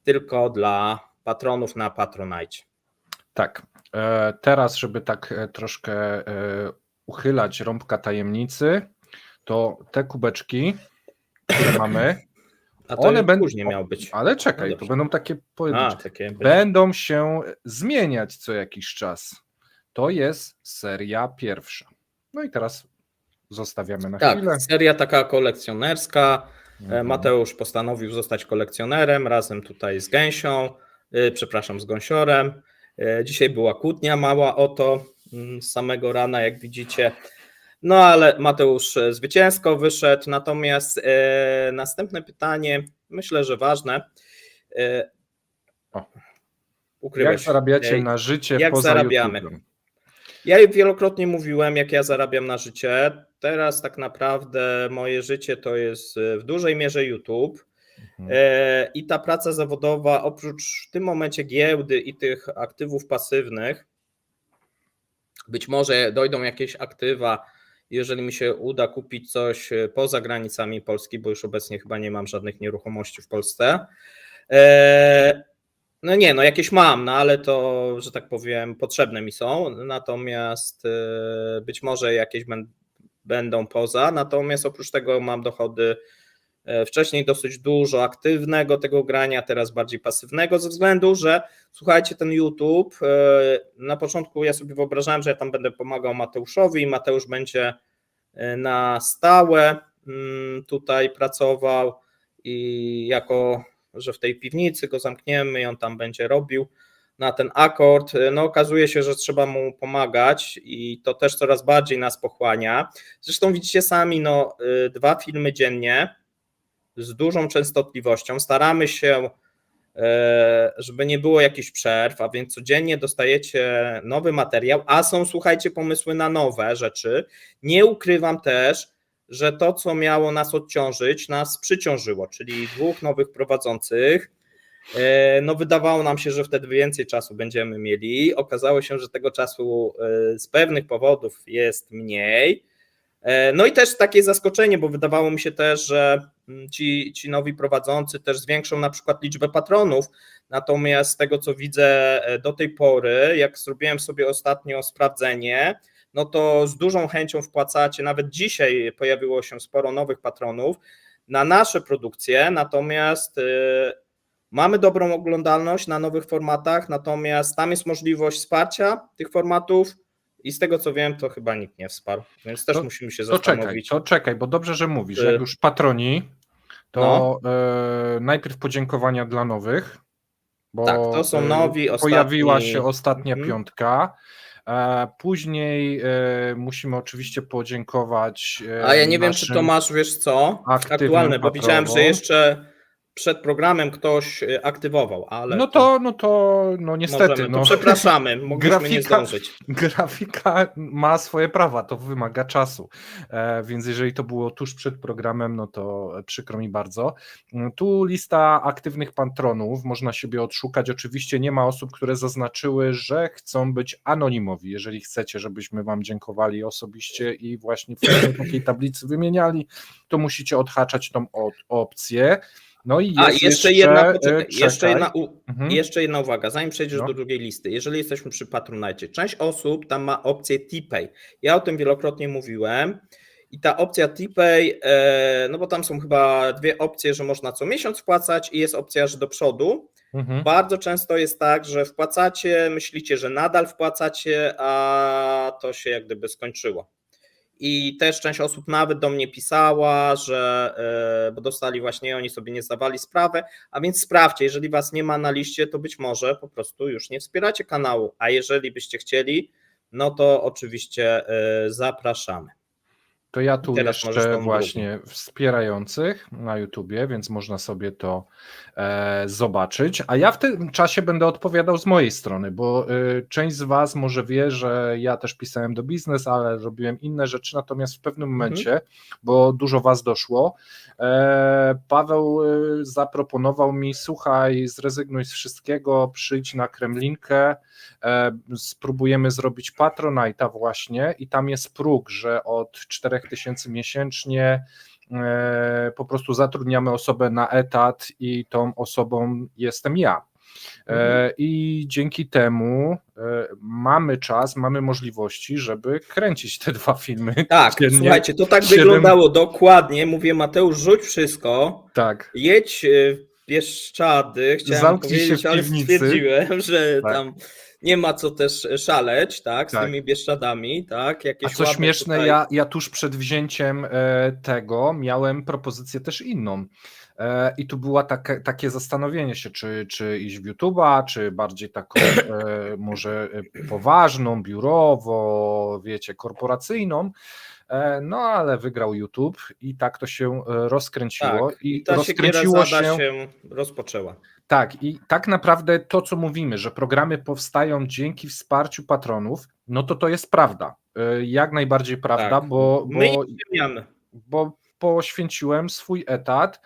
tylko dla patronów na Patronite. Tak, teraz żeby tak troszkę uchylać rąbka tajemnicy, to te kubeczki, które mamy, a to one będą później miało być. Ale czekaj, no to będą takie pojedyncze. Takie będą się zmieniać co jakiś czas. To jest seria pierwsza. No i teraz zostawiamy na Tak, chwilę. seria taka kolekcjonerska. Mhm. Mateusz postanowił zostać kolekcjonerem razem tutaj z Gęsią, przepraszam, z Gąsiorem. Dzisiaj była kłótnia mała o to z samego rana, jak widzicie. No ale Mateusz zwycięsko wyszedł. Natomiast następne pytanie, myślę, że ważne. Jak zarabiacie na życie jak poza zarabiamy? YouTube'em? Ja wielokrotnie mówiłem, jak ja zarabiam na życie. Teraz tak naprawdę moje życie to jest w dużej mierze YouTube. I ta praca zawodowa, oprócz w tym momencie giełdy i tych aktywów pasywnych, być może dojdą jakieś aktywa, jeżeli mi się uda kupić coś poza granicami Polski, bo już obecnie chyba nie mam żadnych nieruchomości w Polsce. No nie, no jakieś mam, no ale to, że tak powiem, potrzebne mi są, natomiast być może jakieś będą poza, natomiast oprócz tego mam dochody wcześniej dosyć dużo aktywnego tego grania, teraz bardziej pasywnego, ze względu, że słuchajcie, ten YouTube, na początku ja sobie wyobrażałem, że ja tam będę pomagał Mateuszowi i Mateusz będzie na stałe tutaj pracował i jako, że w tej piwnicy go zamkniemy i on tam będzie robił na ten akord, no okazuje się, że trzeba mu pomagać i to też coraz bardziej nas pochłania. Zresztą widzicie sami, no 2 filmy dziennie z dużą częstotliwością. Staramy się, żeby nie było jakichś przerw, a więc codziennie dostajecie nowy materiał, a są, słuchajcie, pomysły na nowe rzeczy. Nie ukrywam też, że to, co miało nas odciążyć, nas przyciążyło, czyli 2 nowych prowadzących. No wydawało nam się, że wtedy więcej czasu będziemy mieli. Okazało się, że tego czasu z pewnych powodów jest mniej. No i też takie zaskoczenie, bo wydawało mi się też, że ci nowi prowadzący też zwiększą na przykład liczbę patronów, natomiast z tego, co widzę do tej pory, jak zrobiłem sobie ostatnio sprawdzenie, no to z dużą chęcią wpłacacie, nawet dzisiaj pojawiło się sporo nowych patronów na nasze produkcje, natomiast mamy dobrą oglądalność na nowych formatach, natomiast tam jest możliwość wsparcia tych formatów i z tego, co wiem, to chyba nikt nie wsparł, więc też musimy się zastanowić. To czekaj, bo dobrze, że mówisz, jak już patroni, to najpierw podziękowania dla nowych, bo tak, to są nowi, pojawiła się ostatnia 5. Później musimy oczywiście podziękować. A ja nie wiem, czy to masz, wiesz co, aktualne, bo widziałem, że jeszcze przed programem ktoś aktywował, ale. No niestety. Możemy, to przepraszamy, mogliśmy nie zdążyć. Grafika ma swoje prawa, to wymaga czasu, więc jeżeli to było tuż przed programem, no to przykro mi bardzo. Tu lista aktywnych patronów, można sobie odszukać, oczywiście nie ma osób, które zaznaczyły, że chcą być anonimowi. Jeżeli chcecie, żebyśmy wam dziękowali osobiście i właśnie w takiej tablicy wymieniali, to musicie odhaczać tą opcję. No i jest jeszcze jedna uwaga, zanim przejdziesz do drugiej listy. Jeżeli jesteśmy przy Patronite, część osób tam ma opcję T-Pay. Ja o tym wielokrotnie mówiłem i ta opcja T-Pay, no bo tam są chyba 2 opcje, że można co miesiąc wpłacać i jest opcja, że do przodu. Bardzo często jest tak, że wpłacacie, myślicie, że nadal wpłacacie, a to się jak gdyby skończyło. I też część osób nawet do mnie pisała, że bo dostali właśnie, oni sobie nie zdawali sprawy, a więc sprawdźcie, jeżeli was nie ma na liście, to być może po prostu już nie wspieracie kanału, a jeżeli byście chcieli, no to oczywiście zapraszamy. To ja tu jeszcze właśnie wspierających na YouTubie, więc można sobie to zobaczyć, a ja w tym czasie będę odpowiadał z mojej strony, bo część z was może wie, że ja też pisałem do biznes, ale robiłem inne rzeczy, natomiast w pewnym momencie, bo dużo was doszło, Paweł zaproponował mi, słuchaj, zrezygnuj z wszystkiego, przyjdź na Kremlinkę, spróbujemy zrobić Patronite'a właśnie i tam jest próg, że od 4000 miesięcznie po prostu zatrudniamy osobę na etat i tą osobą jestem ja. I dzięki temu mamy czas, mamy możliwości, żeby kręcić te 2 filmy. Tak, dziennie. Słuchajcie, to tak wyglądało dokładnie. Mówię, Mateusz, rzuć wszystko, jedź w Bieszczady, chciałem powiedzieć, ale stwierdziłem, że tam nie ma co też szaleć, tak, z Tak. tymi Bieszczadami, tak, A jakieś co ładne śmieszne, tutaj... ja tuż przed wzięciem tego miałem propozycję też inną. I tu było takie zastanowienie się, czy iść w YouTube'a, czy bardziej taką może poważną, biurowo, wiecie, korporacyjną. No ale wygrał YouTube i tak to się rozkręciło. Tak, i I ta rozkręciło siekiera się rozpoczęła. tak, i tak naprawdę to, co mówimy, że programy powstają dzięki wsparciu patronów, no to jest prawda. Jak najbardziej prawda, Tak, bo, my nie bo, zmieniamy. bo poświęciłem swój etat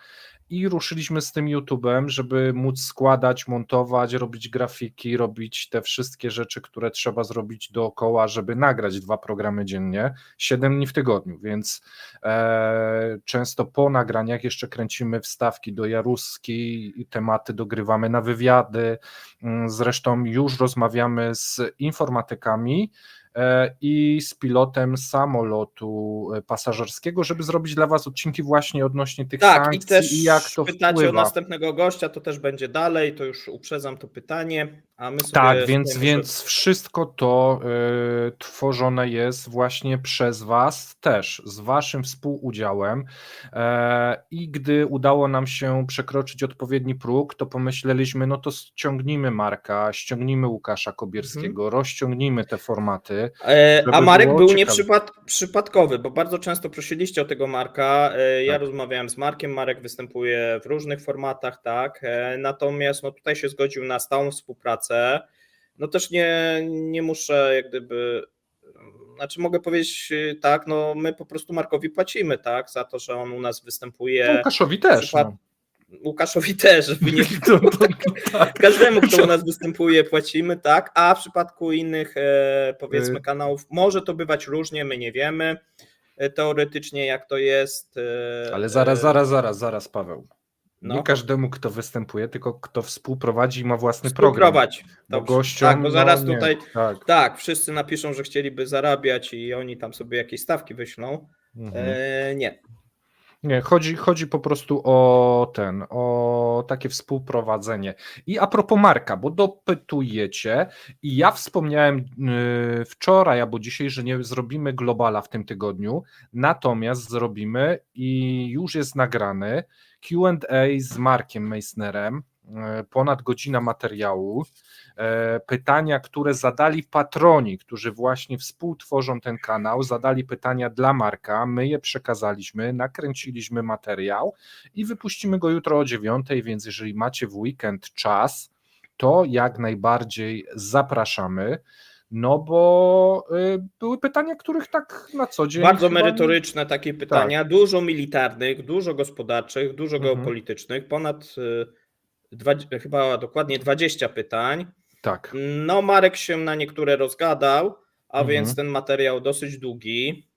i ruszyliśmy z tym YouTube'em, żeby móc składać, montować, robić grafiki, robić te wszystkie rzeczy, które trzeba zrobić dookoła, żeby nagrać 2 programy dziennie, 7 dni w tygodniu, więc często po nagraniach jeszcze kręcimy wstawki do Jaruski, tematy dogrywamy na wywiady, zresztą już rozmawiamy z informatykami i z pilotem samolotu pasażerskiego, żeby zrobić dla Was odcinki właśnie odnośnie tych Tak, i sankcji też i jak to pytacie o wpływa. następnego gościa, to też będzie dalej, to już uprzedzam to pytanie, a my sobie Tak, tutaj więc wszystko to tworzone jest właśnie przez Was też, z Waszym współudziałem i gdy udało nam się przekroczyć odpowiedni próg, to pomyśleliśmy, no to ściągnijmy Marka, ściągnijmy Łukasza Kobierskiego, rozciągnijmy te formaty. A Marek było był ciekawe. przypadkowy, bo bardzo często prosiliście o tego Marka. Ja Tak. rozmawiałem z Markiem, Marek występuje w różnych formatach, tak. Natomiast no, tutaj się zgodził na stałą współpracę. No też nie muszę jak gdyby. Znaczy mogę powiedzieć tak, no my po prostu Markowi płacimy, tak, za to, że on u nas występuje. No, Łukaszowi też. No. Łukaszowi też, żeby nie tak. każdemu, kto u nas występuje, płacimy, tak, a w przypadku innych powiedzmy kanałów może to bywać różnie, my nie wiemy teoretycznie jak to jest. Ale zaraz, Paweł. No. Nie każdemu, kto występuje, tylko kto współprowadzi i ma własny program. Bo gościom, tak, bo zaraz no, tutaj tak. tak, wszyscy napiszą, że chcieliby zarabiać i oni tam sobie jakieś stawki wyślą. Nie. Nie, chodzi po prostu o takie współprowadzenie. I a propos Marka, bo dopytujecie i ja wspomniałem wczoraj albo dzisiaj, że nie zrobimy globala w tym tygodniu, natomiast zrobimy i już jest nagrany Q&A z Markiem Meissnerem, ponad godzina materiału, pytania, które zadali patroni, którzy właśnie współtworzą ten kanał, zadali pytania dla Marka, my je przekazaliśmy, nakręciliśmy materiał i wypuścimy go jutro o 9:00, więc jeżeli macie w weekend czas, to jak najbardziej zapraszamy. No bo były pytania, których tak na co dzień. Bardzo merytoryczne takie pytania, tak. Dużo militarnych, dużo gospodarczych, dużo geopolitycznych, ponad chyba dokładnie 20 pytań. Tak. No, Marek się na niektóre rozgadał, a więc ten materiał dosyć długi.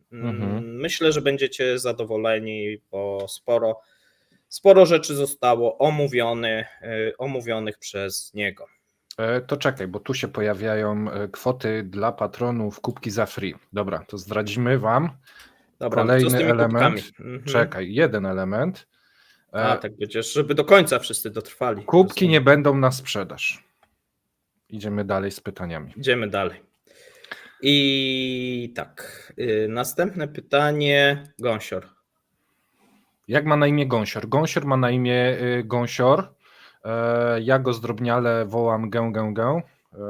Myślę, że będziecie zadowoleni, bo sporo rzeczy zostało omówionych przez niego. To czekaj, bo tu się pojawiają kwoty dla patronów, kubki za free. Dobra, to zdradzimy Wam. Dobra, kolejny co z tymi element. kubkami? Czekaj, jeden element. Tak będziesz, żeby do końca wszyscy dotrwali. Kubki nie będą na sprzedaż. Idziemy dalej z pytaniami. Idziemy dalej. I tak, następne pytanie, Gąsior. Jak ma na imię Gąsior? Gąsior ma na imię Gąsior. Ja go zdrobniale wołam Gę,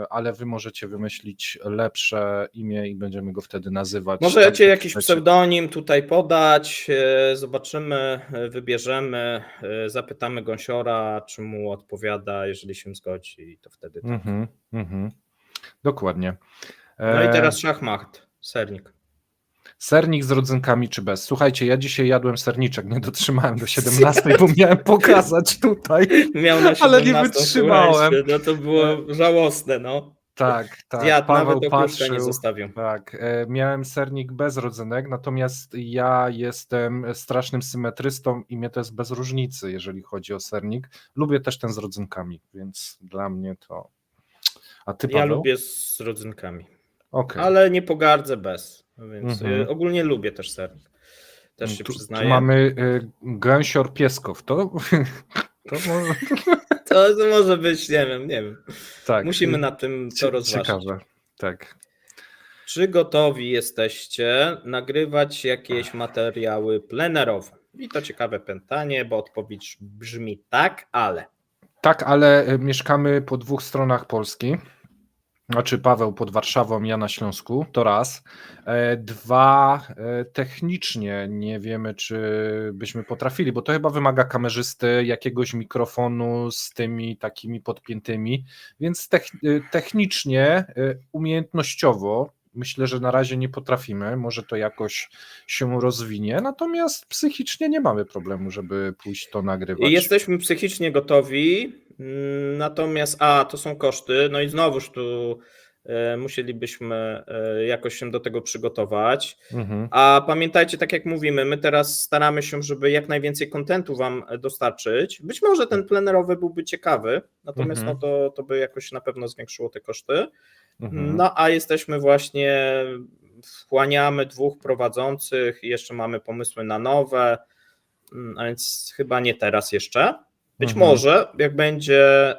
ale wy możecie wymyślić lepsze imię i będziemy go wtedy nazywać. Możecie jakiś pseudonim tutaj podać, zobaczymy, wybierzemy, zapytamy Gąsiora, czy mu odpowiada, jeżeli się zgodzi, to wtedy tak. Dokładnie. No i teraz szachmat, sernik. Sernik z rodzynkami czy bez? Słuchajcie, ja dzisiaj jadłem serniczek, nie dotrzymałem do 17, bo miałem pokazać tutaj, ale nie wytrzymałem. No to było żałosne, no. Tak. Paweł nawet nie zostawił. Tak, miałem sernik bez rodzynek, natomiast ja jestem strasznym symetrystą i mnie to jest bez różnicy, jeżeli chodzi o sernik. Lubię też ten z rodzynkami, więc dla mnie to... A ty, Paweł? Ja lubię z rodzynkami. Okay. Ale nie pogardzę bez, więc ogólnie lubię też sernik. Też się przyznaję. Tu mamy Gęsior Pieskow, to może... To może być, nie wiem. Tak. Musimy nad tym to rozważyć. Ciekawe, tak. Czy gotowi jesteście nagrywać jakieś materiały plenerowe? I to ciekawe pytanie, bo odpowiedź brzmi tak, ale. Tak, ale mieszkamy po 2 stronach Polski. Znaczy Paweł pod Warszawą, ja na Śląsku, to raz. 2, technicznie nie wiemy, czy byśmy potrafili, bo to chyba wymaga kamerzysty, jakiegoś mikrofonu z tymi takimi podpiętymi, więc technicznie, umiejętnościowo myślę, że na razie nie potrafimy, może to jakoś się rozwinie, natomiast psychicznie nie mamy problemu, żeby pójść to nagrywać. Jesteśmy psychicznie gotowi, natomiast to są koszty, no i znowuż tu musielibyśmy jakoś się do tego przygotować. A pamiętajcie, tak jak mówimy, my teraz staramy się, żeby jak najwięcej kontentu Wam dostarczyć. Być może ten plenerowy byłby ciekawy, natomiast no to by jakoś na pewno zwiększyło te koszty. No a jesteśmy właśnie, wchłaniamy 2 prowadzących i jeszcze mamy pomysły na nowe, a więc chyba nie teraz jeszcze. Być może, jak będzie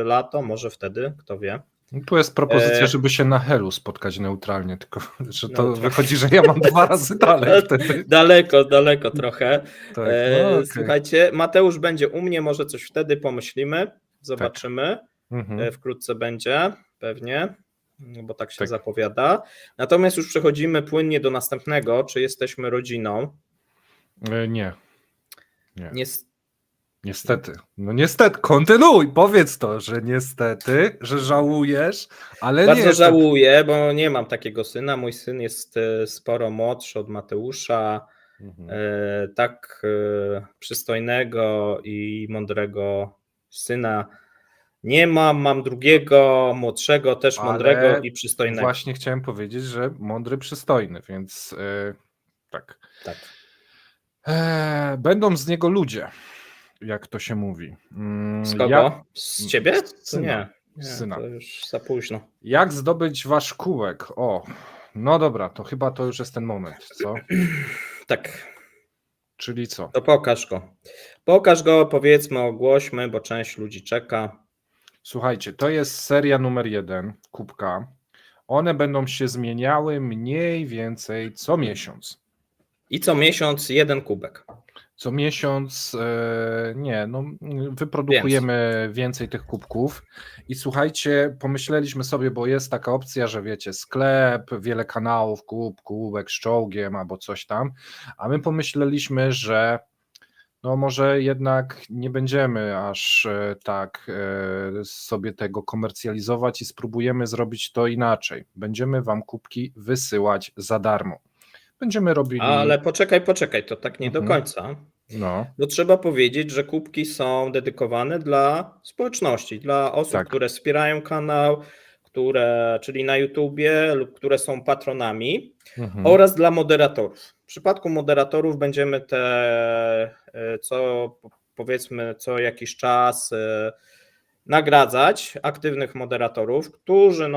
lato, może wtedy, kto wie. Tu jest propozycja, żeby się na Helu spotkać neutralnie, tylko że to wychodzi, że ja mam 2 razy dalej wtedy. Daleko trochę. Tak, okay. Słuchajcie, Mateusz będzie u mnie, może coś wtedy pomyślimy, zobaczymy. Tak. Wkrótce będzie, pewnie, bo tak się zapowiada. Natomiast już przechodzimy płynnie do następnego, czy jesteśmy rodziną? Nie. Niestety. No niestety, kontynuuj, powiedz to, że niestety, że żałujesz, ale bardzo nie. Żałuję, bo nie mam takiego syna. Mój syn jest sporo młodszy od Mateusza. Tak przystojnego i mądrego syna nie mam drugiego, młodszego, też mądrego i przystojnego. Właśnie chciałem powiedzieć, że mądry, przystojny, więc tak. Będą z niego ludzie, jak to się mówi. Z kogo? Z ciebie? Syna. Nie, to już za późno. Jak zdobyć wasz kółek? No dobra, to chyba to już jest ten moment, co? Tak. Czyli co? To pokaż go. Pokaż go, powiedzmy, ogłośmy, bo część ludzi czeka. Słuchajcie, to jest seria numer 1, kubka. One będą się zmieniały mniej więcej co miesiąc. I co miesiąc 1 kubek. Co miesiąc, wyprodukujemy więcej tych kubków i słuchajcie, pomyśleliśmy sobie, bo jest taka opcja, że wiecie, sklep, wiele kanałów, kubek z czołgiem albo coś tam, a my pomyśleliśmy, że no może jednak nie będziemy aż tak sobie tego komercjalizować i spróbujemy zrobić to inaczej. Będziemy wam kubki wysyłać za darmo. Będziemy robili... Ale poczekaj, to tak nie do końca. No. Bo trzeba powiedzieć, że kubki są dedykowane dla społeczności, dla osób, które wspierają kanał, czyli na YouTubie lub które są patronami, oraz dla moderatorów. W przypadku moderatorów będziemy co jakiś czas nagradzać aktywnych moderatorów, którzy,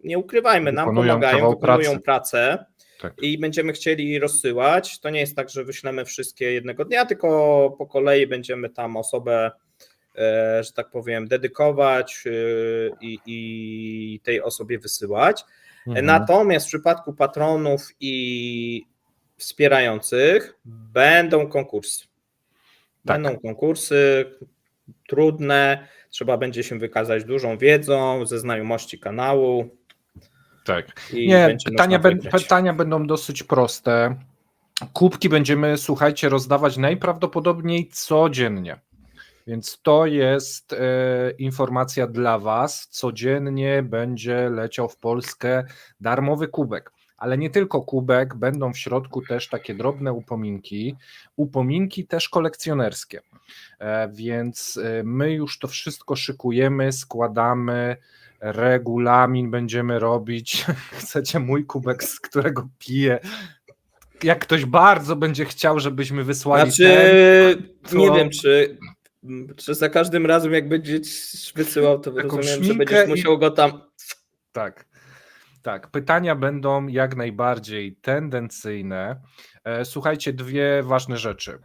nie ukrywajmy, nam pomagają, wykonują pracę. Tak. I będziemy chcieli rozsyłać. To nie jest tak, że wyślemy wszystkie jednego dnia, tylko po kolei będziemy tam osobę, że tak powiem, dedykować i tej osobie wysyłać. Natomiast w przypadku patronów i wspierających będą konkursy. Będą konkursy trudne, trzeba będzie się wykazać dużą wiedzą, ze znajomości kanału. Tak. Pytania będą dosyć proste. Kubki będziemy, słuchajcie, rozdawać najprawdopodobniej codziennie. Więc to jest informacja dla was. Codziennie będzie leciał w Polskę darmowy kubek. Ale nie tylko kubek, będą w środku też takie drobne upominki też kolekcjonerskie. Więc my już to wszystko szykujemy, składamy, regulamin będziemy robić. Chcecie mój kubek, z którego piję? Jak ktoś bardzo będzie chciał, żebyśmy wysłali nie wiem, czy za każdym razem jak będziesz wysyłał, to rozumiem, że będziesz musiał go tam... Tak, pytania będą jak najbardziej tendencyjne. Słuchajcie, 2 ważne rzeczy.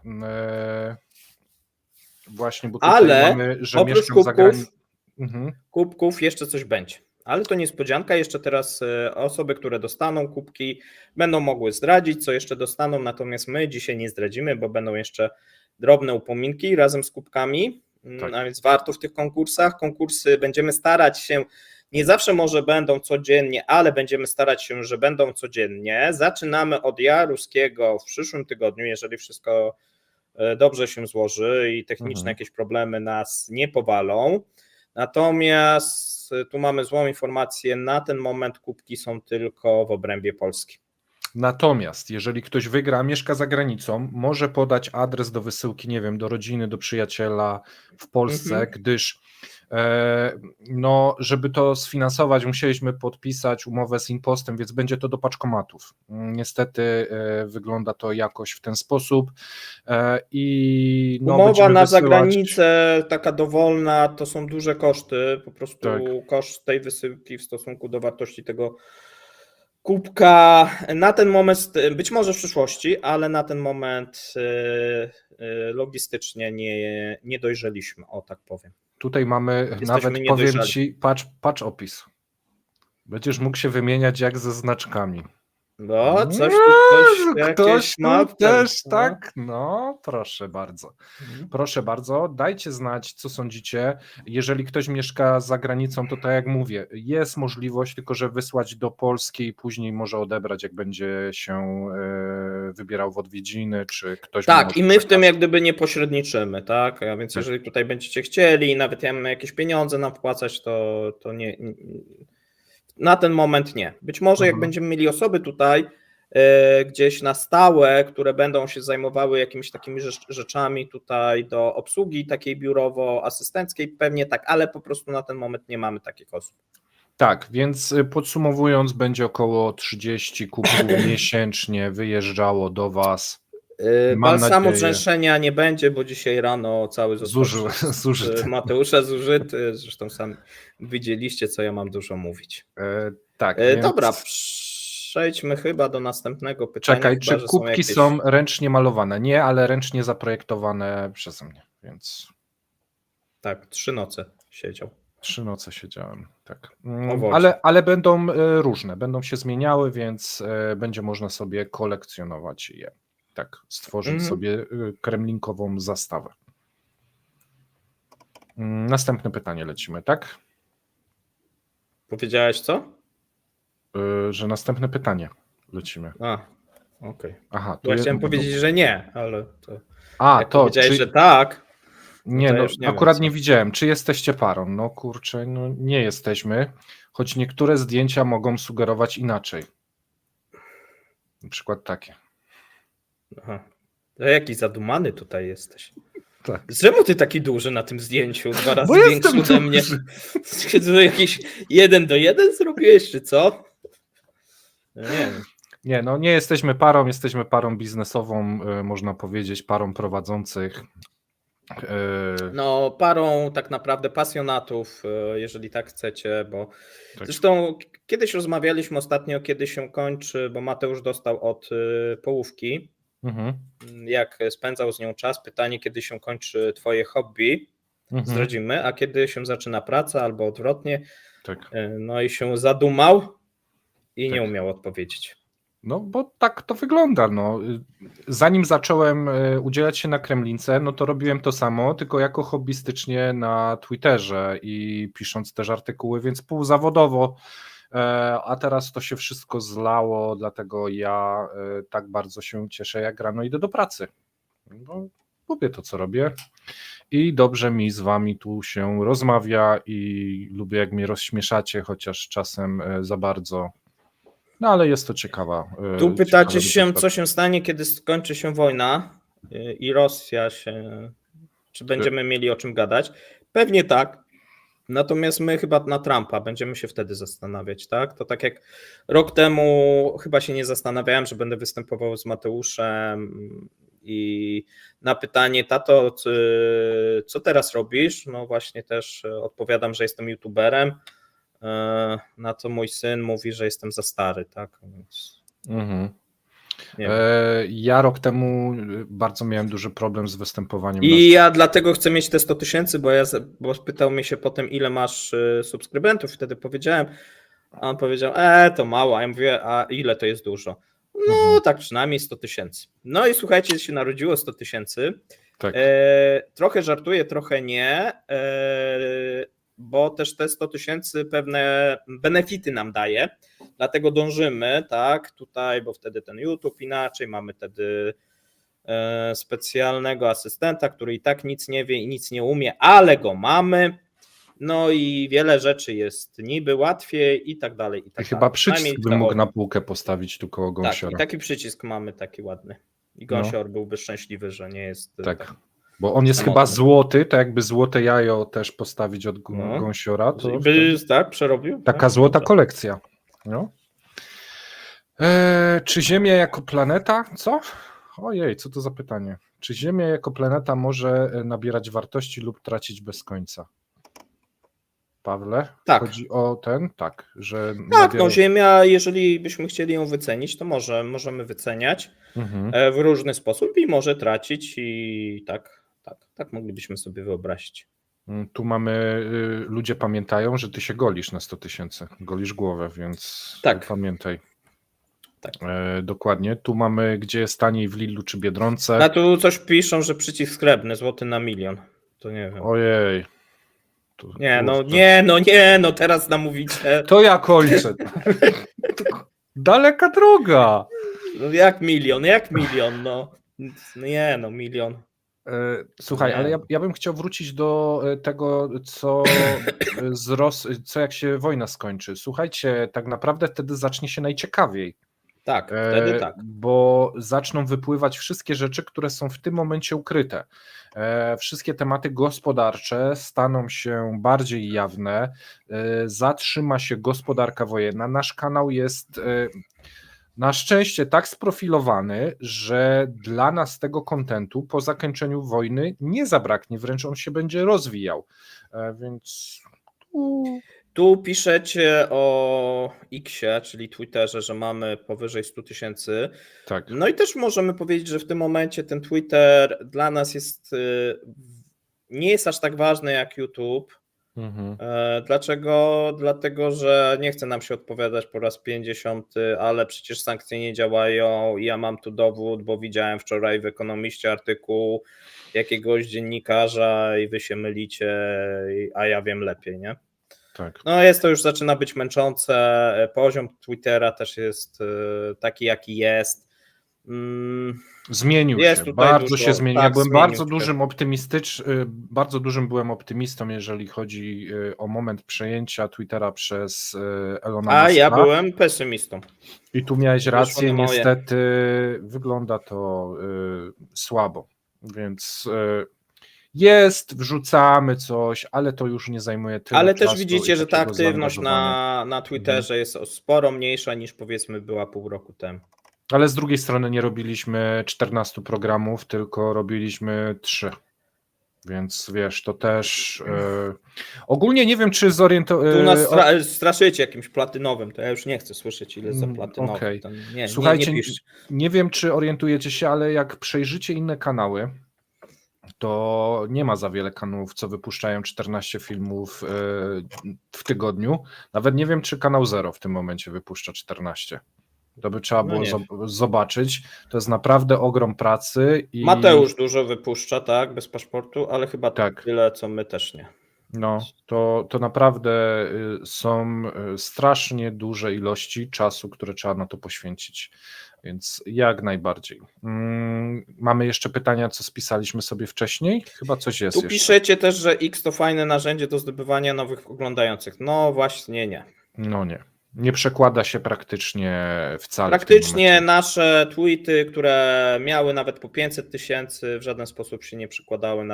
Właśnie, bo tutaj Ale mamy, że oprócz mieszkam za kubków, granicą. Mhm. kubków jeszcze coś będzie. Ale to niespodzianka, jeszcze teraz osoby, które dostaną kubki, będą mogły zdradzić, co jeszcze dostaną, natomiast my dzisiaj nie zdradzimy, bo będą jeszcze drobne upominki razem z kubkami, Tak. a więc warto w tych konkursach. Konkursy będziemy starać się, nie zawsze może będą codziennie, ale będziemy starać się, że będą codziennie. Zaczynamy od Jaruskiego w przyszłym tygodniu, jeżeli wszystko dobrze się złoży i techniczne jakieś problemy nas nie powalą. Natomiast tu mamy złą informację, na ten moment kubki są tylko w obrębie Polski. Natomiast jeżeli ktoś wygra, mieszka za granicą, może podać adres do wysyłki, nie wiem, do rodziny, do przyjaciela w Polsce, gdyż no, żeby to sfinansować, musieliśmy podpisać umowę z Impostem, więc będzie to do paczkomatów. Niestety wygląda to jakoś w ten sposób i no, Umowa na wysyłać... zagranicę, taka dowolna, to są duże koszty, po prostu Tak. koszt tej wysyłki w stosunku do wartości tego kubka na ten moment, być może w przyszłości, ale na ten moment logistycznie nie dojrzeliśmy, o tak powiem. Tutaj mamy, nawet powiem Ci, patrz opis. Będziesz mógł się wymieniać jak ze znaczkami. No, coś tu ktoś ma tu też, tak? No, proszę bardzo. Proszę bardzo, dajcie znać, co sądzicie. Jeżeli ktoś mieszka za granicą, to tak jak mówię, jest możliwość, tylko że wysłać do Polski i później może odebrać, jak będzie się wybierał w odwiedziny, czy ktoś... Tak, i my w tym jak gdyby nie pośredniczymy, tak? A więc jeżeli tutaj będziecie chcieli, nawet jakieś pieniądze nam wpłacać, to nie... Na ten moment nie. Być może jak będziemy mieli osoby tutaj gdzieś na stałe, które będą się zajmowały jakimiś takimi rzeczami tutaj do obsługi takiej biurowo-asystenckiej, pewnie tak, ale po prostu na ten moment nie mamy takich osób. Tak, więc podsumowując, będzie około 30 kubków miesięcznie wyjeżdżało do Was. Balsamozrzęszenia nie będzie, bo dzisiaj rano cały został zużyty. Mateusza zużyty, zresztą sami widzieliście, co ja mam dużo mówić. Tak, dobra, przejdźmy chyba do następnego pytania. Czekaj, czy kubki są ręcznie malowane? Nie, ale ręcznie zaprojektowane przeze mnie, więc... Tak, 3 noce siedział. 3 noce siedziałem, tak. Ale będą różne, będą się zmieniały, więc będzie można sobie kolekcjonować je. Tak, stworzyć sobie kremlinkową zastawę. Następne pytanie lecimy, tak? Powiedziałeś co? Że następne pytanie lecimy. Okej. Aha, ja chciałem powiedzieć, że nie, ale to... jak to powiedziałeś, że tak... Nie, akurat nie widziałem. Czy jesteście parą? No kurczę, no nie jesteśmy, choć niektóre zdjęcia mogą sugerować inaczej. Na przykład takie. Aha. Jaki zadumany tutaj jesteś. Tak. Czemu ty taki duży na tym zdjęciu? 2 razy większy ode mnie. Czy jakiś 1:1 zrobiłeś, czy co? Nie wiem. Nie, no nie jesteśmy parą biznesową, można powiedzieć, parą prowadzących. No, parą tak naprawdę pasjonatów, jeżeli tak chcecie, bo tak. Zresztą kiedyś rozmawialiśmy ostatnio, kiedy się kończy, bo Mateusz dostał od połówki, jak spędzał z nią czas, pytanie, kiedy się kończy twoje hobby, zdradzimy, a kiedy się zaczyna praca albo odwrotnie, tak. No i się zadumał i nie umiał odpowiedzieć. No bo tak to wygląda. No. Zanim zacząłem udzielać się na Kremlince, no to robiłem to samo, tylko jako hobbystycznie na Twitterze i pisząc też artykuły, więc półzawodowo, a teraz to się wszystko zlało, dlatego ja tak bardzo się cieszę, jak rano idę do pracy. Bo lubię to, co robię i dobrze mi z wami tu się rozmawia i lubię, jak mnie rozśmieszacie, chociaż czasem za bardzo. No ale jest to ciekawa. Tu pytacie się, co się stanie, kiedy skończy się wojna i Rosja się... Czy będziemy mieli o czym gadać? Pewnie tak. Natomiast my chyba na Trumpa będziemy się wtedy zastanawiać, tak? To tak jak rok temu chyba się nie zastanawiałem, że będę występował z Mateuszem i na pytanie, tato, co teraz robisz? No właśnie też odpowiadam, że jestem youtuberem. Na co mój syn mówi, że jestem za stary, tak? Więc... Nie wiem. Ja rok temu bardzo miałem duży problem z występowaniem. I ja dlatego chcę mieć te 100 tysięcy, bo spytał mnie się potem, ile masz subskrybentów, wtedy powiedziałem, a on powiedział, to mało, a ja mówię, a ile to jest dużo? No tak przynajmniej 100 tysięcy. No i słuchajcie, się narodziło 100 tysięcy. Tak. Trochę żartuję, trochę nie, bo też te 100 tysięcy pewne benefity nam daje, dlatego dążymy, tak, tutaj, bo wtedy ten YouTube inaczej, mamy wtedy specjalnego asystenta, który i tak nic nie wie i nic nie umie, ale go mamy, no i wiele rzeczy jest niby łatwiej i tak dalej. I tak Chyba dalej. przycisk bym mógł na półkę postawić tu koło Gąsiora. Tak, i taki przycisk mamy, taki ładny. I Gąsior byłby szczęśliwy, że nie jest... Tak. Bo on jest chyba złoty, to jakby złote jajo też postawić od Gąsiora. To tak, przerobił. Taka tak? złota kolekcja. No. Czy Ziemia jako planeta? Co? Ojej, co to za pytanie. Czy Ziemia jako planeta może nabierać wartości lub tracić bez końca? Pawle? Tak. Chodzi o ten? Tak, że... Tak, no Ziemia, jeżeli byśmy chcieli ją wycenić, to możemy wyceniać w różny sposób i może tracić i tak moglibyśmy sobie wyobrazić. Tu mamy, ludzie pamiętają, że ty się golisz na 100 tysięcy, golisz głowę, więc pamiętaj. Tak. Dokładnie. Tu mamy, gdzie jest taniej w Lidlu czy Biedronce. A tu coś piszą, że przycisk srebrny, złoty na 1 000 000. To nie wiem. Ojej. No teraz nam mówicie. To ja kończę. Daleka droga. No jak 1 000 000, no. Nie, 1 000 000. Słuchaj, ale ja bym chciał wrócić do tego, co jak się wojna skończy. Słuchajcie, tak naprawdę wtedy zacznie się najciekawiej. Tak, wtedy tak. Bo zaczną wypływać wszystkie rzeczy, które są w tym momencie ukryte. Wszystkie tematy gospodarcze staną się bardziej jawne, zatrzyma się gospodarka wojenna. Nasz kanał jest na szczęście tak sprofilowany, że dla nas tego kontentu po zakończeniu wojny nie zabraknie, wręcz on się będzie rozwijał. Więc tu piszecie o X-ie, czyli Twitterze, że mamy powyżej 100 tysięcy. Tak. No i też możemy powiedzieć, że w tym momencie ten Twitter dla nas nie jest aż tak ważny jak YouTube. Dlaczego? Dlatego, że nie chce nam się odpowiadać po raz 50, ale przecież sankcje nie działają i ja mam tu dowód, bo widziałem wczoraj w Ekonomiście artykuł jakiegoś dziennikarza i wy się mylicie, a ja wiem lepiej, nie? Tak. No to już zaczyna być męczące, poziom Twittera też jest taki jaki jest. Zmienił jest się, bardzo się zmienił. Ja byłem bardzo dużym byłem optymistą, jeżeli chodzi o moment przejęcia Twittera przez Elona Muska. A ja byłem pesymistą. I tu miałeś rację, niestety wygląda to słabo, więc wrzucamy coś, ale to już nie zajmuje tyle ale czasu. Ale też widzicie, że ta aktywność na Twitterze jest sporo mniejsza niż powiedzmy była pół roku temu. Ale z drugiej strony nie robiliśmy 14 programów, tylko robiliśmy 3. Więc wiesz, to też ogólnie nie wiem, czy Tu nas straszycie jakimś platynowym, to ja już nie chcę słyszeć, ile za platynowy. Okay. Słuchajcie, nie wiem, czy orientujecie się, ale jak przejrzycie inne kanały, to nie ma za wiele kanałów, co wypuszczają 14 filmów w tygodniu. Nawet nie wiem, czy kanał Zero w tym momencie wypuszcza 14. To by trzeba było zobaczyć. To jest naprawdę ogrom pracy. Mateusz dużo wypuszcza, tak, bez paszportu, ale chyba tyle, co my też nie. No, to naprawdę są strasznie duże ilości czasu, które trzeba na to poświęcić. Więc jak najbardziej. Mamy jeszcze pytania, co spisaliśmy sobie wcześniej? Chyba coś jest. Tu piszecie też, że X to fajne narzędzie do zdobywania nowych oglądających. No właśnie nie. No nie. Nie przekłada się praktycznie wcale. Praktycznie nasze tweety, które miały nawet po 500 tysięcy, w żaden sposób się nie przekładały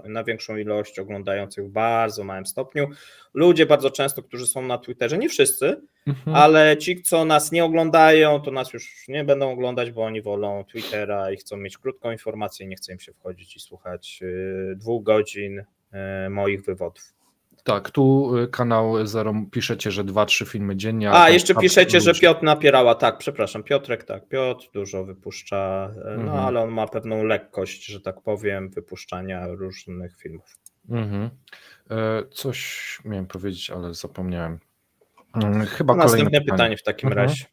na większą ilość oglądających w bardzo małym stopniu. Ludzie bardzo często, którzy są na Twitterze, nie wszyscy, ale ci, co nas nie oglądają, to nas już nie będą oglądać, bo oni wolą Twittera i chcą mieć krótką informację, nie chce im się wchodzić i słuchać 2 godzin moich wywodów. Tak, tu kanał Zero piszecie, że 2-3 filmy dziennie. A, tam jeszcze piszecie, że ludzi. Piotr Napierała, tak, przepraszam, Piotrek, tak, Piotr dużo wypuszcza, no ale on ma pewną lekkość, że tak powiem, wypuszczania różnych filmów. Coś miałem powiedzieć, ale zapomniałem. Chyba To kolejne następne pytanie w takim razie.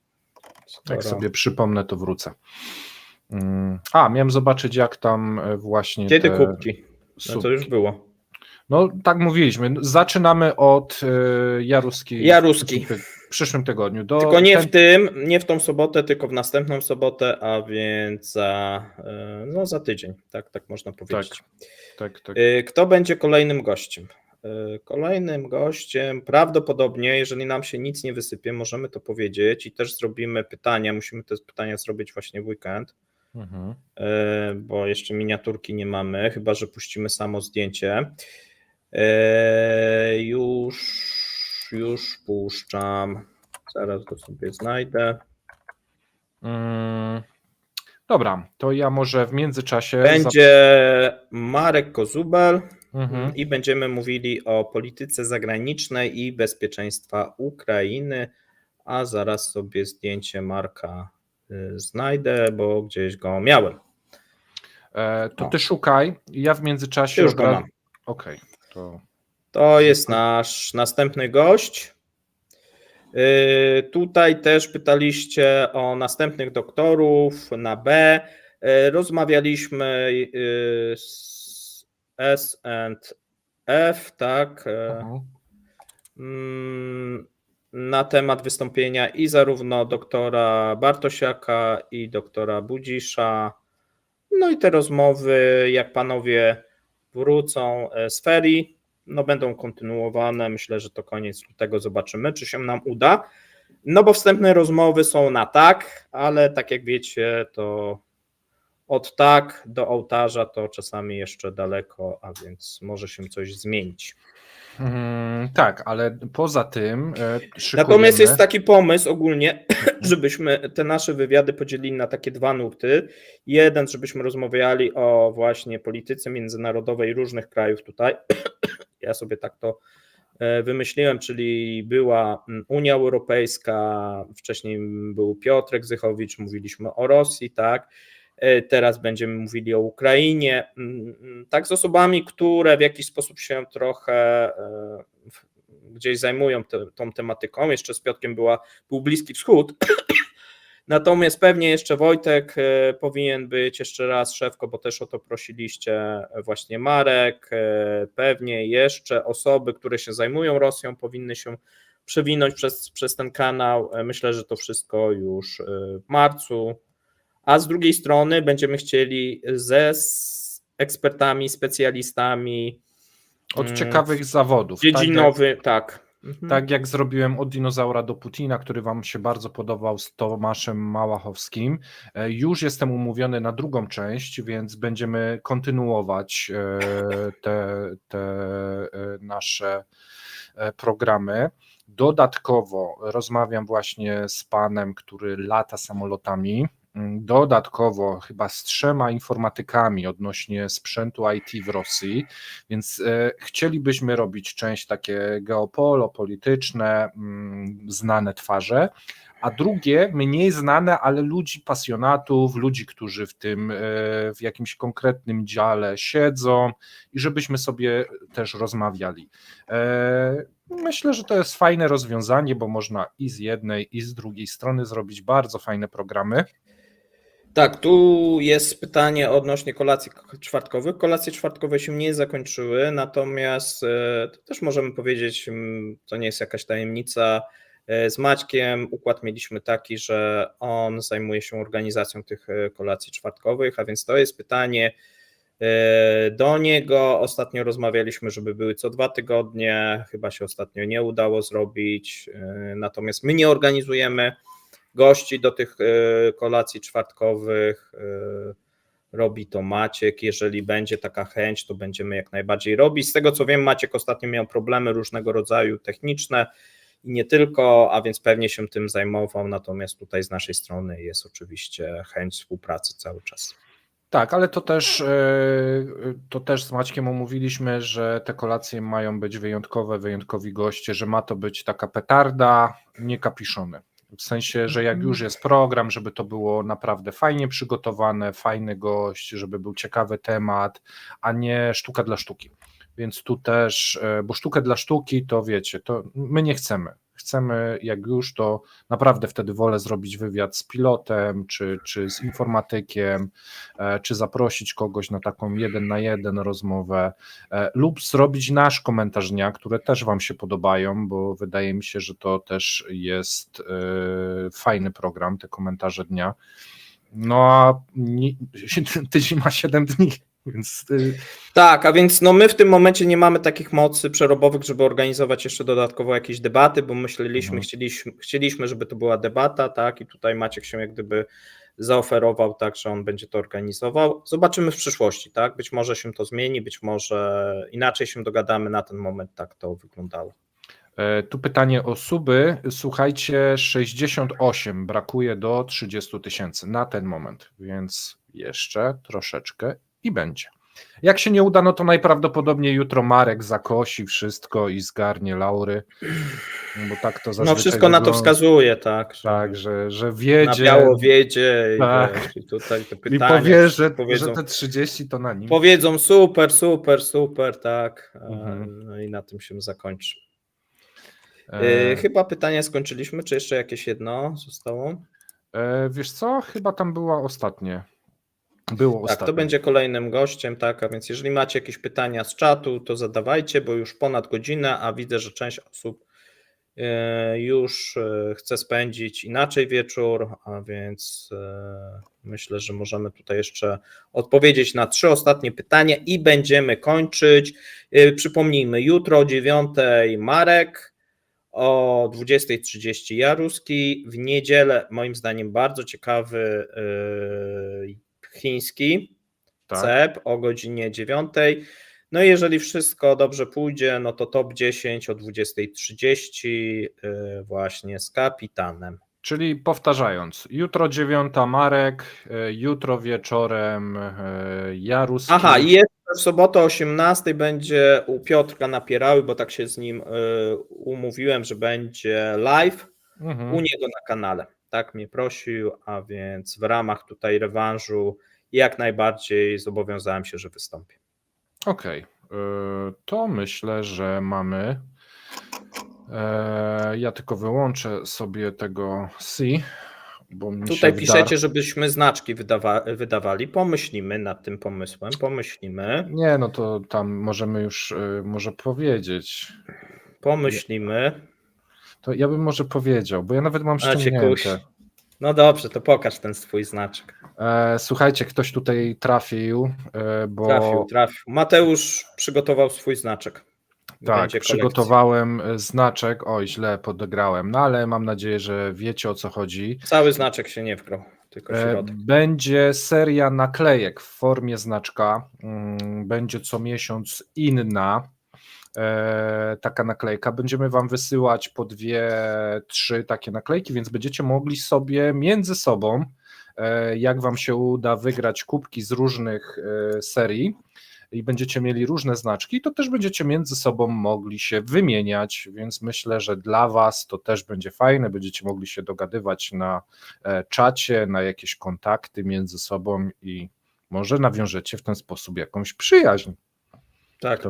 Jak sobie przypomnę, to wrócę. Miałem zobaczyć, jak tam właśnie Kiedy te kubki? No to już słupki. było. No tak mówiliśmy, zaczynamy od Jaruski. w przyszłym tygodniu. Tylko nie w tą sobotę, tylko w następną sobotę, a więc za tydzień, tak można powiedzieć. Tak. Kto będzie kolejnym gościem? Kolejnym gościem prawdopodobnie, jeżeli nam się nic nie wysypie, możemy to powiedzieć i też zrobimy pytania, musimy te pytania zrobić właśnie w weekend, bo jeszcze miniaturki nie mamy, chyba że puścimy samo zdjęcie. Już puszczam, zaraz go sobie znajdę. Dobra, to ja może w międzyczasie... Będzie Marek Kozubel i będziemy mówili o polityce zagranicznej i bezpieczeństwa Ukrainy, a zaraz sobie zdjęcie Marka znajdę, bo gdzieś go miałem. To ty szukaj, ja w międzyczasie... Już go mam. Okej, to jest nasz następny gość. Tutaj też pytaliście o następnych doktorów na B. Rozmawialiśmy z S&F, tak, na temat wystąpienia i zarówno doktora Bartosiaka i doktora Budzisza. No i te rozmowy, jak panowie wrócą z ferii, no będą kontynuowane. Myślę, że to koniec lutego, zobaczymy, czy się nam uda. No bo wstępne rozmowy są na tak, ale tak jak wiecie, to od tak do ołtarza to czasami jeszcze daleko, a więc może się coś zmienić. Tak, ale poza tym szykujemy... Natomiast jest taki pomysł ogólnie, żebyśmy te nasze wywiady podzielili na takie dwa nurty. Jeden, żebyśmy rozmawiali o właśnie polityce międzynarodowej różnych krajów tutaj. Ja sobie tak to wymyśliłem, czyli była Unia Europejska, wcześniej był Piotrek Zychowicz, mówiliśmy o Rosji, tak. Teraz będziemy mówili o Ukrainie, tak, z osobami, które w jakiś sposób się trochę gdzieś zajmują tą tematyką. Jeszcze z Piotrkiem był Bliski Wschód. Natomiast pewnie jeszcze Wojtek powinien być jeszcze raz, Szewko, bo też o to prosiliście, właśnie Marek, pewnie jeszcze osoby, które się zajmują Rosją, powinny się przewinąć przez ten kanał. Myślę, że to wszystko już w marcu. A z drugiej strony będziemy chcieli ze ekspertami, specjalistami od ciekawych zawodów. Dziedzinowy, tak. Tak jak zrobiłem od dinozaura do Putina, który wam się bardzo podobał, z Tomaszem Małachowskim. Już jestem umówiony na drugą część, więc będziemy kontynuować te nasze programy. Dodatkowo rozmawiam właśnie z panem, który lata samolotami. Dodatkowo chyba z 3 informatykami odnośnie sprzętu IT w Rosji, więc chcielibyśmy robić część takie geopolityczne, znane twarze, a drugie mniej znane, ale ludzi pasjonatów, ludzi, którzy w jakimś konkretnym dziale siedzą i żebyśmy sobie też rozmawiali. Myślę, że to jest fajne rozwiązanie, bo można i z jednej, i z drugiej strony zrobić bardzo fajne programy. Tak, tu jest pytanie odnośnie kolacji czwartkowych. Kolacje czwartkowe się nie zakończyły, natomiast to też możemy powiedzieć, to nie jest jakaś tajemnica, z Maćkiem układ mieliśmy taki, że on zajmuje się organizacją tych kolacji czwartkowych, a więc to jest pytanie do niego. Ostatnio rozmawialiśmy, żeby były co 2 tygodnie, chyba się ostatnio nie udało zrobić, natomiast my nie organizujemy gości do tych kolacji czwartkowych, robi to Maciek. Jeżeli będzie taka chęć, to będziemy jak najbardziej robić. Z tego co wiem, Maciek ostatnio miał problemy różnego rodzaju techniczne i nie tylko, a więc pewnie się tym zajmował, natomiast tutaj z naszej strony jest oczywiście chęć współpracy cały czas. Tak, ale to też z Maćkiem omówiliśmy, że te kolacje mają być wyjątkowe, wyjątkowi goście, że ma to być taka petarda, nie kapiszony. W sensie, że jak już jest program, żeby to było naprawdę fajnie przygotowane, fajny gość, żeby był ciekawy temat, a nie sztuka dla sztuki. Więc tu też, bo sztukę dla sztuki to wiecie, to my nie chcemy. Chcemy, jak już, to naprawdę wtedy wolę zrobić wywiad z pilotem, czy z informatykiem, czy zaprosić kogoś na taką 1 na 1 rozmowę, lub zrobić nasz komentarz dnia, które też Wam się podobają, bo wydaje mi się, że to też jest fajny program, te komentarze dnia. No a tydzień ma 7 dni. Więc Tak, a więc my w tym momencie nie mamy takich mocy przerobowych, żeby organizować jeszcze dodatkowo jakieś debaty, bo chcieliśmy, żeby to była debata, tak, i tutaj Maciek się jak gdyby zaoferował, tak, że on będzie to organizował. Zobaczymy w przyszłości, tak, być może się to zmieni, być może inaczej się dogadamy, na ten moment tak to wyglądało. Tu pytanie o suby. Słuchajcie, 68 brakuje do 30 000 na ten moment, więc jeszcze troszeczkę i będzie. Jak się nie uda, no to najprawdopodobniej jutro Marek zakosi wszystko i zgarnie laury, bo tak to zazwyczaj wszystko na to wskazuje, tak. Tak, że wiedzie. Na biało wiedzie tak. i tutaj te pytania. I powie, powiedzą, że te 30 to na nim. Powiedzą super, tak. No i na tym się zakończy. Chyba pytania skończyliśmy, czy jeszcze jakieś jedno zostało? Wiesz co, chyba tam było ostatnie. Tak, to będzie kolejnym gościem, tak, a więc jeżeli macie jakieś pytania z czatu, to zadawajcie, bo już ponad godzinę, a widzę, że część osób już chce spędzić inaczej wieczór, a więc myślę, że możemy tutaj jeszcze odpowiedzieć na 3 ostatnie pytania i będziemy kończyć. Przypomnijmy, jutro o 9:00 Marek, o 20:30 Jaruski, w niedzielę moim zdaniem bardzo ciekawy chiński CEP o godzinie 9:00. No i jeżeli wszystko dobrze pójdzie, no to top 10 o 20:30 właśnie z kapitanem. Czyli powtarzając, jutro 9:00 Marek, jutro wieczorem Jaruski. Aha, i jeszcze w sobotę o 18:00 będzie u Piotrka Napierały, bo tak się z nim umówiłem, że będzie live u niego na kanale. Tak mnie prosił, a więc w ramach tutaj rewanżu jak najbardziej zobowiązałem się, że wystąpię. Okej, to myślę, że mamy. Ja tylko wyłączę sobie tego C, bo mi tutaj się piszecie, żebyśmy znaczki wydawali. Pomyślimy nad tym pomysłem, pomyślimy. Nie, no to tam możemy już może powiedzieć. Pomyślimy. To ja bym może powiedział, bo ja nawet mam ściągnięte. No dobrze, to pokaż ten swój znaczek. Słuchajcie, ktoś tutaj trafił, bo... Trafił. Mateusz przygotował swój znaczek. Tak, przygotowałem znaczek, oj źle podegrałem, no ale mam nadzieję, że wiecie, o co chodzi. Cały znaczek się nie wgrał, tylko środek. Będzie seria naklejek w formie znaczka, będzie co miesiąc inna taka naklejka. Będziemy Wam wysyłać po 2-3 takie naklejki, więc będziecie mogli sobie między sobą, jak Wam się uda wygrać kubki z różnych serii i będziecie mieli różne znaczki, to też będziecie między sobą mogli się wymieniać, więc myślę, że dla Was to też będzie fajne, będziecie mogli się dogadywać na czacie, na jakieś kontakty między sobą i może nawiążecie w ten sposób jakąś przyjaźń. Tak, tu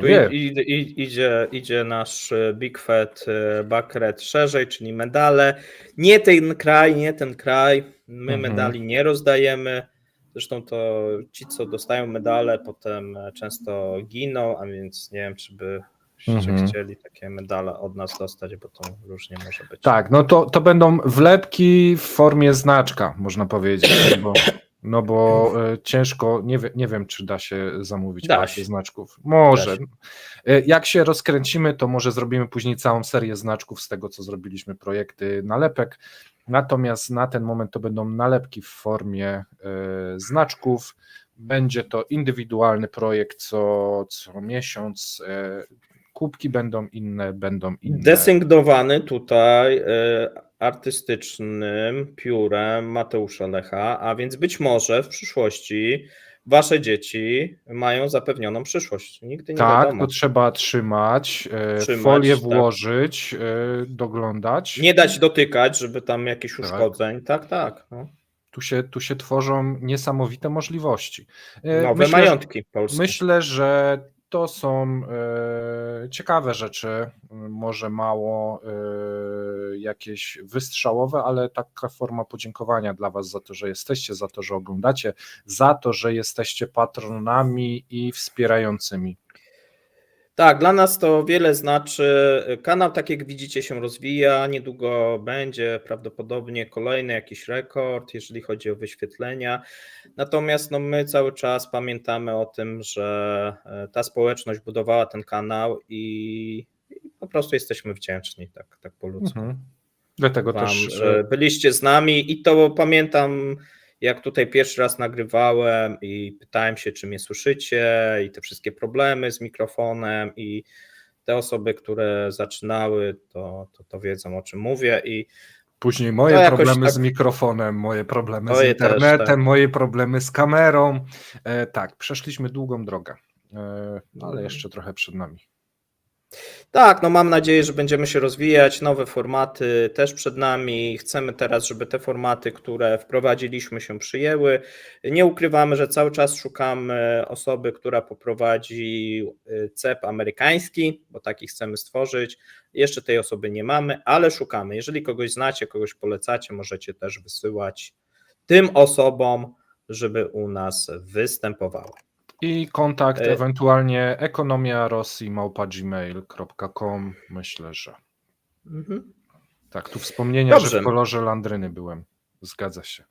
idzie nasz Big Fat Backred szerzej, czyli medale. Nie ten kraj, my medali nie rozdajemy. Zresztą to ci, co dostają medale, potem często giną, a więc nie wiem, czy byście chcieli takie medale od nas dostać, bo to różnie może być. Tak, no to będą wlepki w formie znaczka, można powiedzieć, bo ciężko, nie wiem, czy da się zamówić parę znaczków. Może. Jak się rozkręcimy, to może zrobimy później całą serię znaczków z tego, co zrobiliśmy, projekty nalepek. Natomiast na ten moment to będą nalepki w formie znaczków. Będzie to indywidualny projekt co miesiąc. Kubki będą inne. Desygnowany tutaj artystycznym piórem Mateusza Lecha, a więc być może w przyszłości wasze dzieci mają zapewnioną przyszłość. Nigdy nie Tak, wiadomo. to trzeba trzymać, Trzymać, folię tak. włożyć, doglądać. Nie dać dotykać, żeby tam jakichś Tak. uszkodzeń. Tak. No. Tu się tworzą niesamowite możliwości. Nowe majątki polskie. Myślę, że to są ciekawe rzeczy, może mało jakieś wystrzałowe, ale taka forma podziękowania dla Was za to, że jesteście, za to, że oglądacie, za to, że jesteście patronami i wspierającymi. Tak, dla nas to wiele znaczy. Kanał, tak jak widzicie, się rozwija. Niedługo będzie prawdopodobnie kolejny jakiś rekord, jeżeli chodzi o wyświetlenia. Natomiast no, my cały czas pamiętamy o tym, że ta społeczność budowała ten kanał i po prostu jesteśmy wdzięczni, tak po ludzku. Dlatego Wam, też że byliście z nami i to pamiętam, jak tutaj pierwszy raz nagrywałem i pytałem się, czy mnie słyszycie i te wszystkie problemy z mikrofonem i te osoby, które zaczynały, to wiedzą, o czym mówię i później moje jakoś problemy tak- z mikrofonem, moje problemy z Moje też, internetem, tak. moje problemy z kamerą. Tak, przeszliśmy długą drogę, ale jeszcze trochę przed nami. Tak, no mam nadzieję, że będziemy się rozwijać, nowe formaty też przed nami. Chcemy teraz, żeby te formaty, które wprowadziliśmy, się przyjęły. Nie ukrywamy, że cały czas szukamy osoby, która poprowadzi CEP amerykański, bo taki chcemy stworzyć. Jeszcze tej osoby nie mamy, ale szukamy. Jeżeli kogoś znacie, kogoś polecacie, możecie też wysyłać tym osobom, żeby u nas występowały. I kontakt ewentualnie ekonomiarosji@gmail.com. Myślę, że tak, tu wspomnienia, Dobrze. że w kolorze landryny byłem. Zgadza się.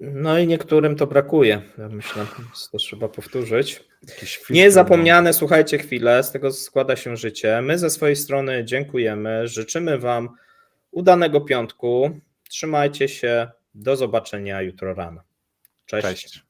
No i niektórym to brakuje, ja myślę, to trzeba powtórzyć. Jakiś filtr, Niezapomniane, słuchajcie, chwilę, z tego składa się życie. My ze swojej strony dziękujemy, życzymy Wam udanego piątku, trzymajcie się, do zobaczenia jutro rano. Cześć. Cześć.